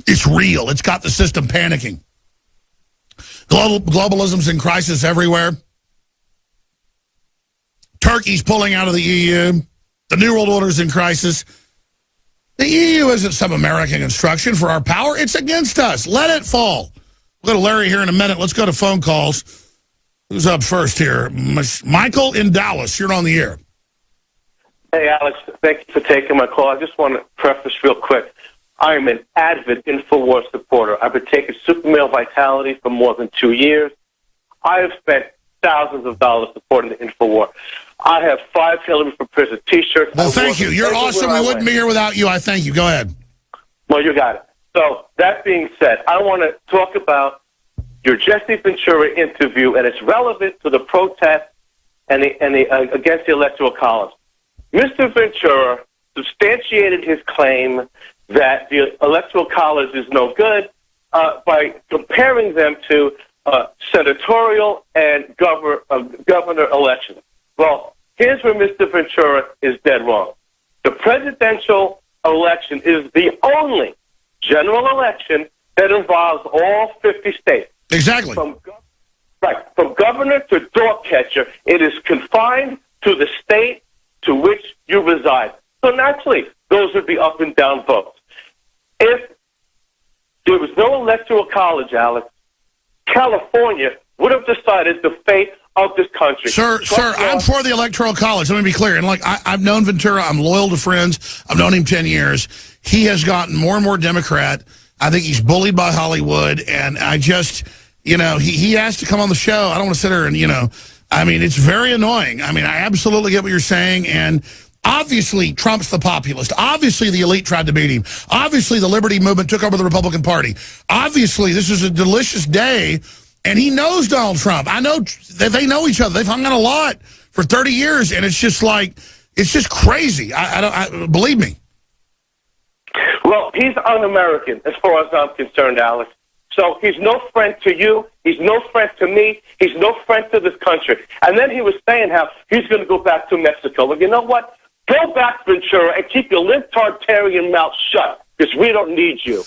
It's real. It's got the system panicking. Globalism's in crisis everywhere. Turkey's pulling out of the EU. The New World Order's in crisis. The EU isn't some American construction for our power. It's against us. Let it fall. We'll go to Larry here in a minute. Let's go to phone calls. Who's up first here? Michael in Dallas. You're on the air. Hey, Alex. Thank you for taking my call. I just want to preface real quick. I am an avid InfoWars supporter. I've been taking Supermale Vitality for more than 2 years. I have spent thousands of dollars supporting the InfoWar. I have 5 Hillary for Prison T-shirts. Well, thank you. You're awesome. We wouldn't be here without you. I thank you. Go ahead. Well, you got it. So, that being said, I want to talk about your Jesse Ventura interview, and it's relevant to the protest and against the Electoral College. Mr. Ventura substantiated his claim that the Electoral College is no good by comparing them to senatorial and governor elections. Well, here's where Mr. Ventura is dead wrong. The presidential election is the only general election that involves all 50 states. Exactly. From governor to dog catcher, it is confined to the state to which you reside. So naturally, those would be up and down votes. If there was no Electoral College, Alex, California would have decided the fate of this country. Sir, I'm for the Electoral College. Let me be clear. And like I've known Ventura. I'm loyal to friends. I've known him 10 years. He has gotten more and more Democrat. I think he's bullied by Hollywood. And I just, he has to come on the show. I don't want to sit there and, I mean, it's very annoying. I mean, I absolutely get what you're saying. And obviously, Trump's the populist. Obviously, the elite tried to beat him. Obviously, the Liberty Movement took over the Republican Party. Obviously, this is a delicious day. And he knows Donald Trump. I know they know each other. They've hung out a lot for 30 years, and it's just like, it's just crazy. I believe me. Well, he's un-American as far as I'm concerned, Alex. So he's no friend to you. He's no friend to me. He's no friend to this country. And then he was saying how he's going to go back to Mexico. Well, you know what? Go back, Ventura, and keep your libertarian mouth shut, because we don't need you.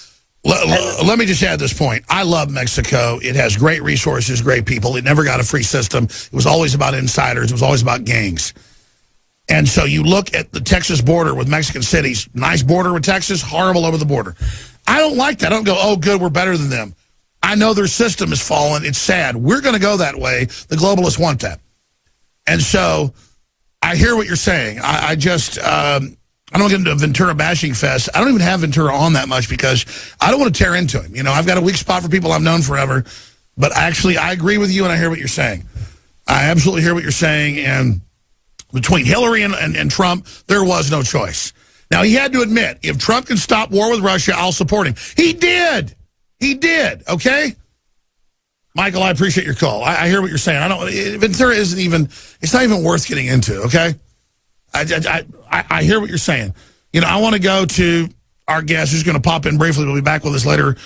Let me just add this point. I love Mexico. It has great resources, great people. It never got a free system. It was always about insiders. It was always about gangs. And so you look at the Texas border with Mexican cities. Nice border with Texas, horrible over the border. I don't like that. I don't go, oh, good, we're better than them. I know their system has fallen. It's sad. We're going to go that way. The globalists want that. And so I hear what you're saying. I don't get into a Ventura bashing fest. I don't even have Ventura on that much because I don't want to tear into him. I've got a weak spot for people I've known forever. But actually, I agree with you, and I hear what you're saying. I absolutely hear what you're saying. And between Hillary and Trump, there was no choice. Now, he had to admit, if Trump can stop war with Russia, I'll support him. He did. He did, okay? Michael, I appreciate your call. I hear what you're saying. Ventura isn't even, it's not even worth getting into, okay? I hear what you're saying. I want to go to our guest who's going to pop in briefly. We'll be back with us later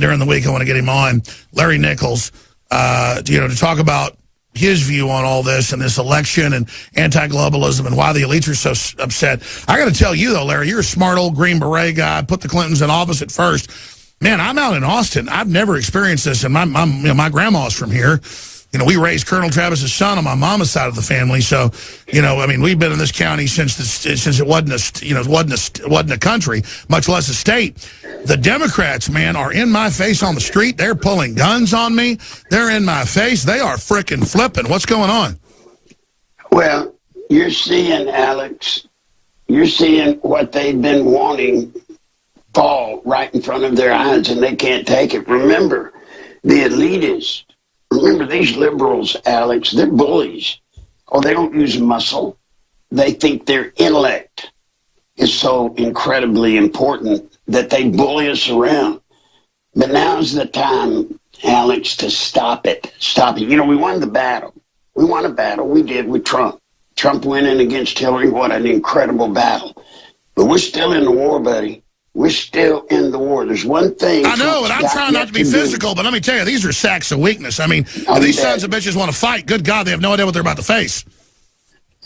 during the week. I want to get him on, Larry Nichols, to talk about his view on all this and this election and anti-globalism and why the elites are so upset. I got to tell you, though, Larry, you're a smart old Green Beret guy. Put the Clintons in office at first. Man, I'm out in Austin. I've never experienced this, and my grandma's from here. You know, we raised Colonel Travis's son on my mama's side of the family. So, you know, I mean, we've been in this county since it wasn't a country, much less a state. The Democrats, man, are in my face on the street. They're pulling guns on me. They're in my face. They are frickin' flipping. What's going on? Well, you're seeing, Alex, you're seeing what they've been wanting fall right in front of their eyes, and they can't take it. Remember, the elitists, remember these liberals, Alex, they're bullies. Oh, they don't use muscle. They think their intellect is so incredibly important that they bully us around. But now's the time, Alex, to stop it. Stop it. You know, we won the battle. We won a battle. We did with Trump. Trump winning against Hillary. What an incredible battle. But we're still in the war, buddy. We're still in the war. There's one thing. I know, and I'm trying not to be physical, but let me tell you, these are sacks of weakness. I mean, if these sons of bitches want to fight, good God, they have no idea what they're about to face.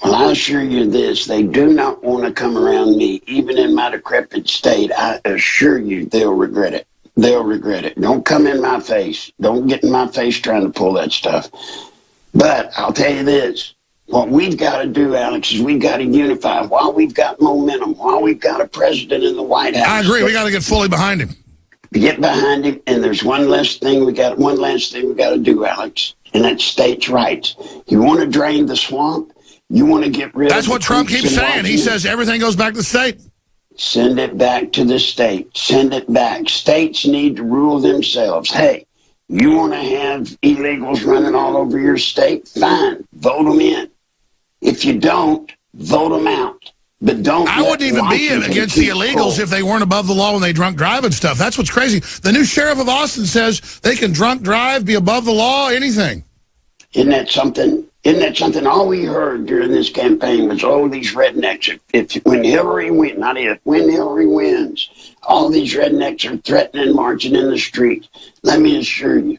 Well, I assure you this, they do not want to come around me, even in my decrepit state. I assure you they'll regret it. They'll regret it. Don't come in my face. Don't get in my face trying to pull that stuff. But I'll tell you this. What we've got to do, Alex, is we've got to unify. While we've got momentum, while we've got a president in the White House. I agree. We got to get fully behind him. Get behind him, and there's one last thing we got to do, Alex, and that's states' rights. You want to drain the swamp? You want to get rid of. That's what Trump keeps saying. He says everything goes back to the state. Send it back to the state. Send it back. States need to rule themselves. Hey, you want to have illegals running all over your state? Fine, vote them in. If you don't, vote them out. But don't. I wouldn't even be against the illegals if they weren't above the law when they drunk drive and stuff. That's what's crazy. The new sheriff of Austin says they can drunk drive, be above the law, anything. Isn't that something? Isn't that something? All we heard during this campaign was, oh, these rednecks. When Hillary wins, not if, when Hillary wins, all these rednecks are threatening marching in the streets. Let me assure you,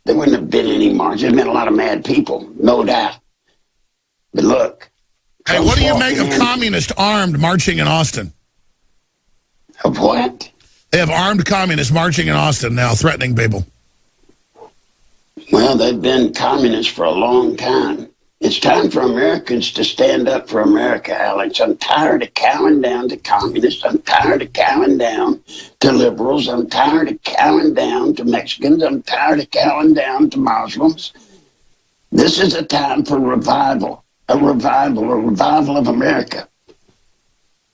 there wouldn't have been any march. There's been a lot of mad people, no doubt. But look. Hey, what do you make of communists armed marching in Austin? Of what? They have armed communists marching in Austin now, threatening people. Well, they've been communists for a long time. It's time for Americans to stand up for America, Alex. I'm tired of cowing down to communists. I'm tired of cowing down to liberals. I'm tired of cowing down to Mexicans. I'm tired of cowing down to Muslims. This is a time for revival. A revival of America.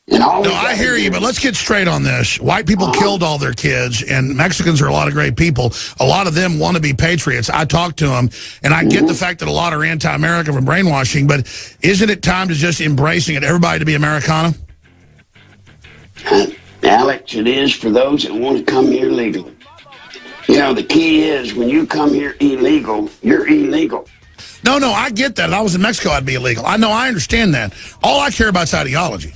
And all no, I hear you, but let's get straight on this. White people killed all their kids, and Mexicans are a lot of great people. A lot of them want to be patriots. I talk to them, and I get the fact that a lot are anti-American from brainwashing, but isn't it time to just embracing it, everybody to be Americana? Alex, it is for those that want to come here legally. You know, the key is when you come here illegal, you're illegal. No, I get that. If I was in Mexico, I'd be illegal. I understand that. All I care about is ideology.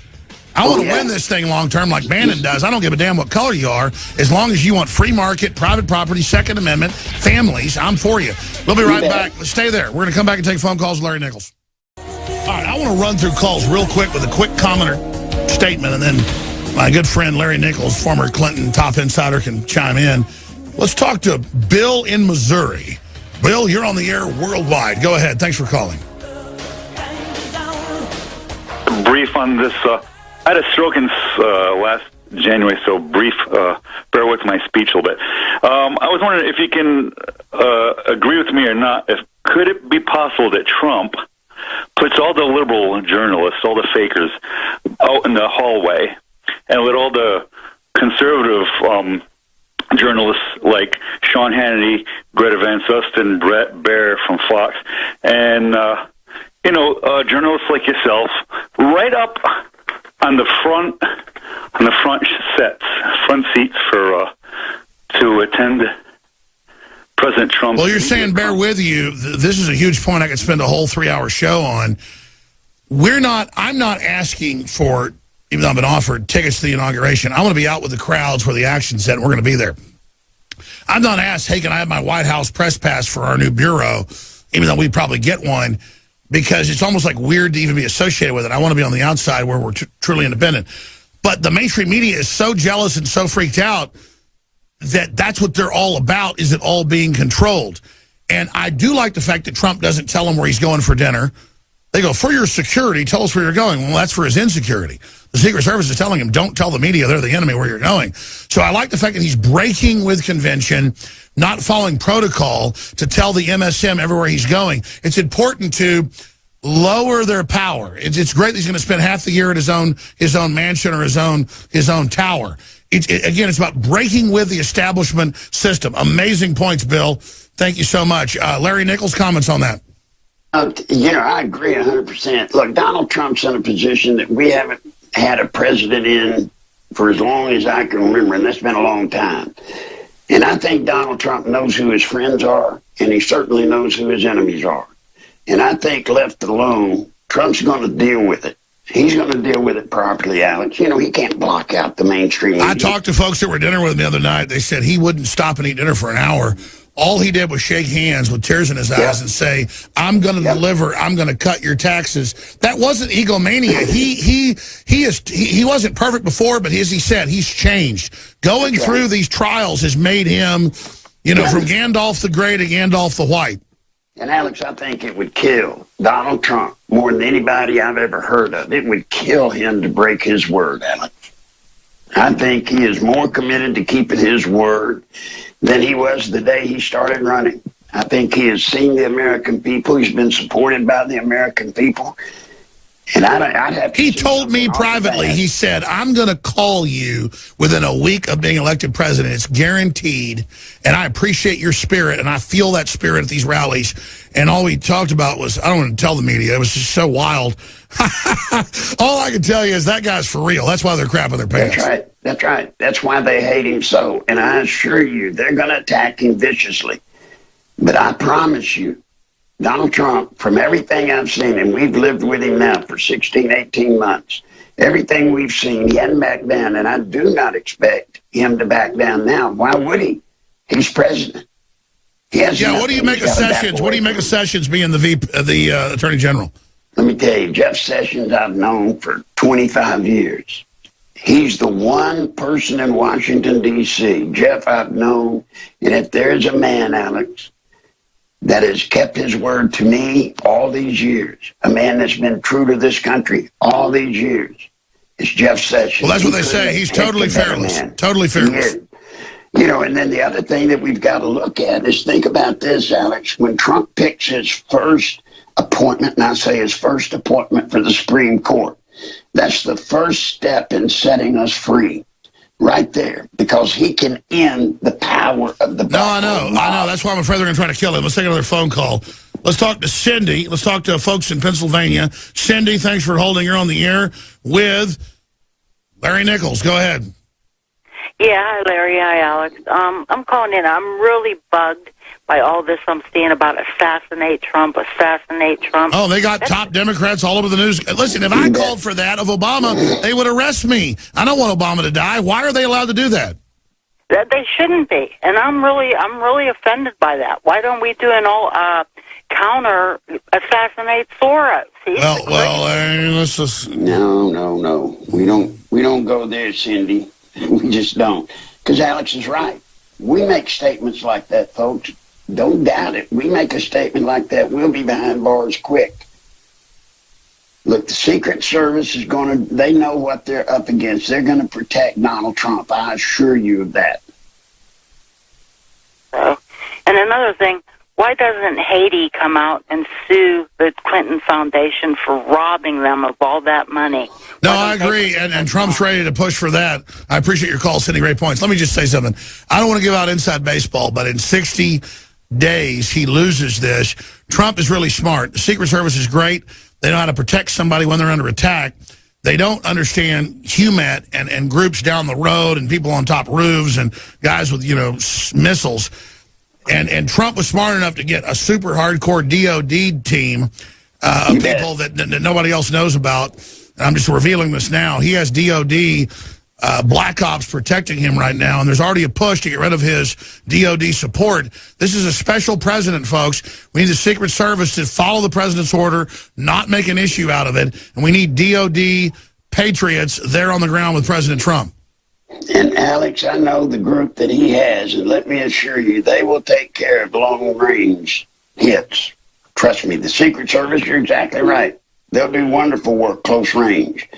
I want to win this thing long term like Bannon does. I don't give a damn what color you are. As long as you want free market, private property, Second Amendment, families, I'm for you. We'll be right back. Stay there. We're going to come back and take phone calls with Larry Nichols. All right, I want to run through calls real quick with a quick comment or statement, and then my good friend Larry Nichols, former Clinton top insider, can chime in. Let's talk to Bill in Missouri. Bill, you're on the air worldwide. Go ahead. Thanks for calling. Brief on this. I had a stroke in last January, so brief. Bear with my speech a little bit. I was wondering if you can agree with me or not. Could it be possible that Trump puts all the liberal journalists, all the fakers, out in the hallway, and let all the conservative journalists like Sean Hannity, Greta Van Susteren, Brett Baier from Fox, and journalists like yourself, right up on the front seats for to attend President Trump's. Well, you're saying, bear with you. This is a huge point. I could spend a whole 3-hour show on. I'm not asking for, even though I've been offered tickets to the inauguration. I want to be out with the crowds where the action's at, and we're going to be there. I'm not asked, hey, can I have my White House press pass for our new bureau, even though we'd probably get one, because it's almost like weird to even be associated with it. I want to be on the outside where we're truly independent. But the mainstream media is so jealous and so freaked out that that's what they're all about, is it all being controlled. And I do like the fact that Trump doesn't tell him where he's going for dinner. They go, for your security, tell us where you're going. Well, that's for his insecurity. The Secret Service is telling him, don't tell the media they're the enemy where you're going. So I like the fact that he's breaking with convention, not following protocol to tell the MSM everywhere he's going. It's important to lower their power. It's great that he's going to spend half the year at his own mansion or his own tower. Again, it's about breaking with the establishment system. Amazing points, Bill. Thank you so much. Larry Nichols, comments on that? I agree 100%. Look, Donald Trump's in a position that we haven't had a president in for as long as I can remember, and that's been a long time. And I think Donald Trump knows who his friends are, and he certainly knows who his enemies are. And I think left alone, Trump's going to deal with it. He's going to deal with it properly, Alex. He can't block out the mainstream media. I talked to folks that were at dinner with him the other night. They said he wouldn't stop and eat dinner for an hour. All he did was shake hands with tears in his eyes and say, I'm going to deliver. I'm going to cut your taxes. That wasn't egomania. He wasn't perfect before, but as he said, he's changed. Going through these trials has made him, from Gandalf the Grey to Gandalf the White. And, Alex, I think it would kill Donald Trump more than anybody I've ever heard of. It would kill him to break his word, Alex. I think he is more committed to keeping his word than he was the day he started running. I think he has seen the American people. He's been supported by the American people. And I'd have to. He told me privately, he said, I'm going to call you within a week of being elected president. It's guaranteed. And I appreciate your spirit. And I feel that spirit at these rallies. And all we talked about was, I don't want to tell the media, it was just so wild. All I can tell you is that guy's for real. That's why they're crapping their pants. That's right. That's right. That's why they hate him so. And I assure you, they're going to attack him viciously. But I promise you, Donald Trump, from everything I've seen, and we've lived with him now for 16, 18 months, everything we've seen, he hadn't backed down, and I do not expect him to back down now. Why would he? He's president. What do you make of Sessions? What do you make of Sessions being the Attorney General? Let me tell you, Jeff Sessions I've known for 25 years. He's the one person in Washington, D.C., Jeff, I've known, and if there's a man, Alex, that has kept his word to me all these years, a man that's been true to this country all these years, it's Jeff Sessions. Well, that's what they say. He's totally fearless. Totally fearless. And then the other thing that we've got to look at is think about this, Alex. When Trump picks his first appointment, and I say his first appointment for the Supreme Court, that's the first step in setting us free. Right there, because he can end the power of the No, I know. That's why I'm afraid they're going to try to kill him. Let's take another phone call. Let's talk to Cindy. Let's talk to folks in Pennsylvania. Cindy, thanks for holding. You're on the air with Larry Nichols. Go ahead. Yeah, hi, Larry. Hi, Alex. I'm calling in. I'm really bugged by all this I'm seeing about assassinate Trump. Oh, they got top Democrats all over the news. Listen, if I called for that of Obama, they would arrest me. I don't want Obama to die. Why are they allowed to do that? That they shouldn't be. And I'm really offended by that. Why don't we do an all counter assassinate Soros? Let's just No. We don't go there, Cindy. We just don't. Because Alex is right. We make statements like that, folks. Don't doubt it. We make a statement like that, we'll be behind bars quick. Look, the Secret Service is they know what they're up against. They're going to protect Donald Trump. I assure you of that. And another thing, why doesn't Haiti come out and sue the Clinton Foundation for robbing them of all that money? No, I agree, and Trump's ready to push for that. I appreciate your call, Cindy. Great points. Let me just say something. I don't want to give out inside baseball, but in 60 days, he loses this. Trump is really smart. The Secret Service is great. They know how to protect somebody when they're under attack. They don't understand HUMAT and groups down the road and people on top roofs and guys with, missiles. And Trump was smart enough to get a super hardcore DOD team of people that nobody else knows about. And I'm just revealing this now. He has DOD Black Ops protecting him right now, and there's already a push to get rid of his DOD support. This is a special president, folks. We need the Secret Service to follow the president's order, not make an issue out of it, and we need DOD patriots there on the ground with President Trump. And Alex, I know the group that he has, and let me assure you, they will take care of long-range hits. Trust me, the Secret Service, you're exactly right. They'll do wonderful work close range.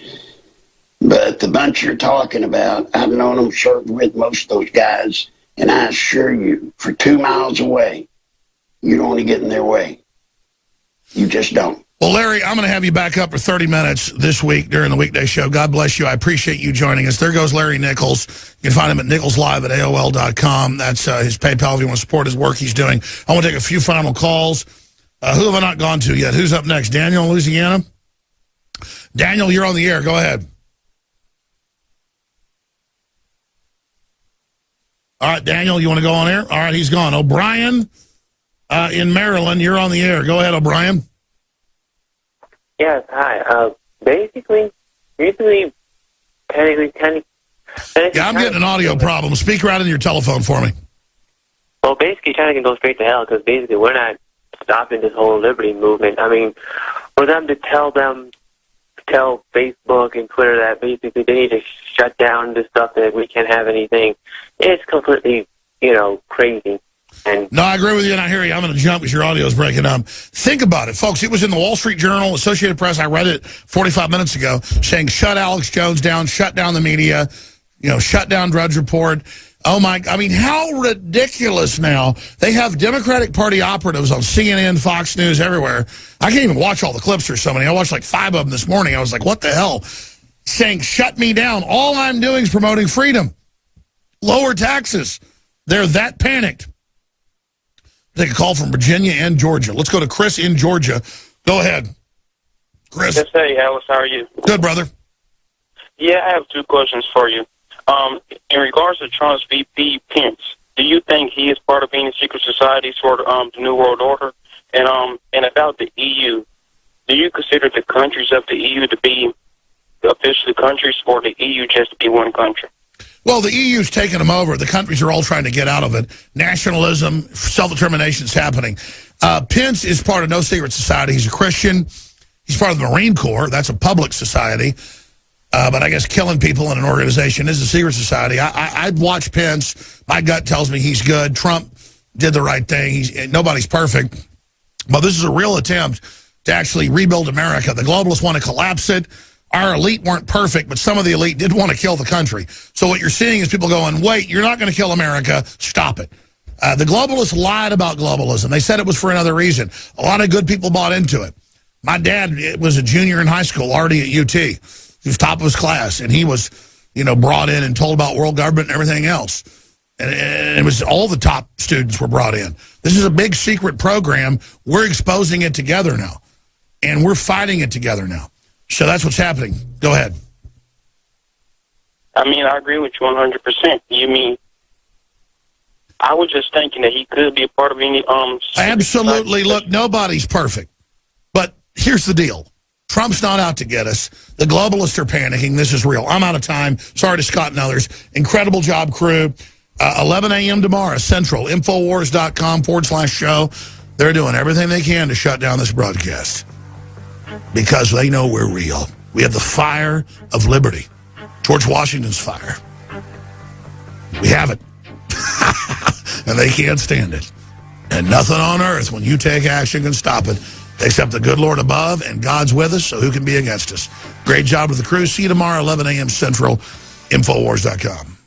But the bunch you're talking about, I've known them, served with most of those guys, and I assure you, for 2 miles away, you don't want to get in their way. You just don't. Well, Larry, I'm going to have you back up for 30 minutes this week during the weekday show. God bless you. I appreciate you joining us. There goes Larry Nichols. You can find him at nicholslive@AOL.com. That's his PayPal if you want to support his work he's doing. I want to take a few final calls. Who have I not gone to yet? Who's up next? Daniel in Louisiana? Daniel, you're on the air. Go ahead. All right, Daniel, you want to go on air? All right, he's gone. O'Brien in Maryland, you're on the air. Go ahead, O'Brien. Yes, hi. Basically, recently, yeah, I'm getting an audio problem. Speak right in your telephone for me. Well, basically, China can go straight to hell because basically we're not stopping this whole liberty movement. I mean, for them to tell Facebook and Twitter that basically they need to shut down this stuff, that we can't have anything, it's completely, crazy. And no, I agree with you, and I hear you. I'm going to jump because your audio is breaking up. Think about it, folks. It was in the Wall Street Journal, Associated Press. I read it 45 minutes ago, saying shut Alex Jones down, shut down the media, shut down Drudge Report. Oh, my. I mean, how ridiculous now. They have Democratic Party operatives on CNN, Fox News, everywhere. I can't even watch all the clips. There's so many. I watched like 5 of them this morning. I was like, what the hell? Saying shut me down. All I'm doing is promoting freedom. Lower taxes. They're that panicked. Take a call from Virginia and Georgia. Let's go to Chris in Georgia. Go ahead, Chris. Yes, hey, Alex, how are you? Good, brother. Yeah, I have 2 questions for you. In regards to Trump's VP Pence, do you think he is part of any secret societies for the New World Order? And about the EU, do you consider the countries of the EU to be officially countries, or the EU just to be one country? Well, the EU's taken them over. The countries are all trying to get out of it. Nationalism, self-determination is happening. Pence is part of no secret society. He's a Christian. He's part of the Marine Corps. That's a public society. But I guess killing people in an organization is a secret society. I'd watch Pence. My gut tells me he's good. Trump did the right thing. Nobody's perfect. But this is a real attempt to actually rebuild America. The globalists want to collapse it. Our elite weren't perfect, but some of the elite did want to kill the country. So what you're seeing is people going, wait, you're not going to kill America. Stop it. The globalists lied about globalism. They said it was for another reason. A lot of good people bought into it. My dad was a junior in high school, already at UT. He was top of his class, and he was, brought in and told about world government and everything else. And it was all the top students were brought in. This is a big secret program. We're exposing it together now, and we're fighting it together now. So that's what's happening. Go ahead. I mean, I agree with you 100%. You mean, I was just thinking that he could be a part of any Absolutely. Look, nobody's perfect. But here's the deal. Trump's not out to get us. The globalists are panicking. This is real. I'm out of time. Sorry to Scott and others. Incredible job, crew. 11 a.m. tomorrow, Central, Infowars.com/show. They're doing everything they can to shut down this broadcast because they know we're real. We have the fire of liberty. George Washington's fire. We have it. And they can't stand it. And nothing on earth, when you take action, can stop it, except the good Lord above, and God's with us, so who can be against us? Great job with the crew. See you tomorrow, 11 a.m. Central, Infowars.com.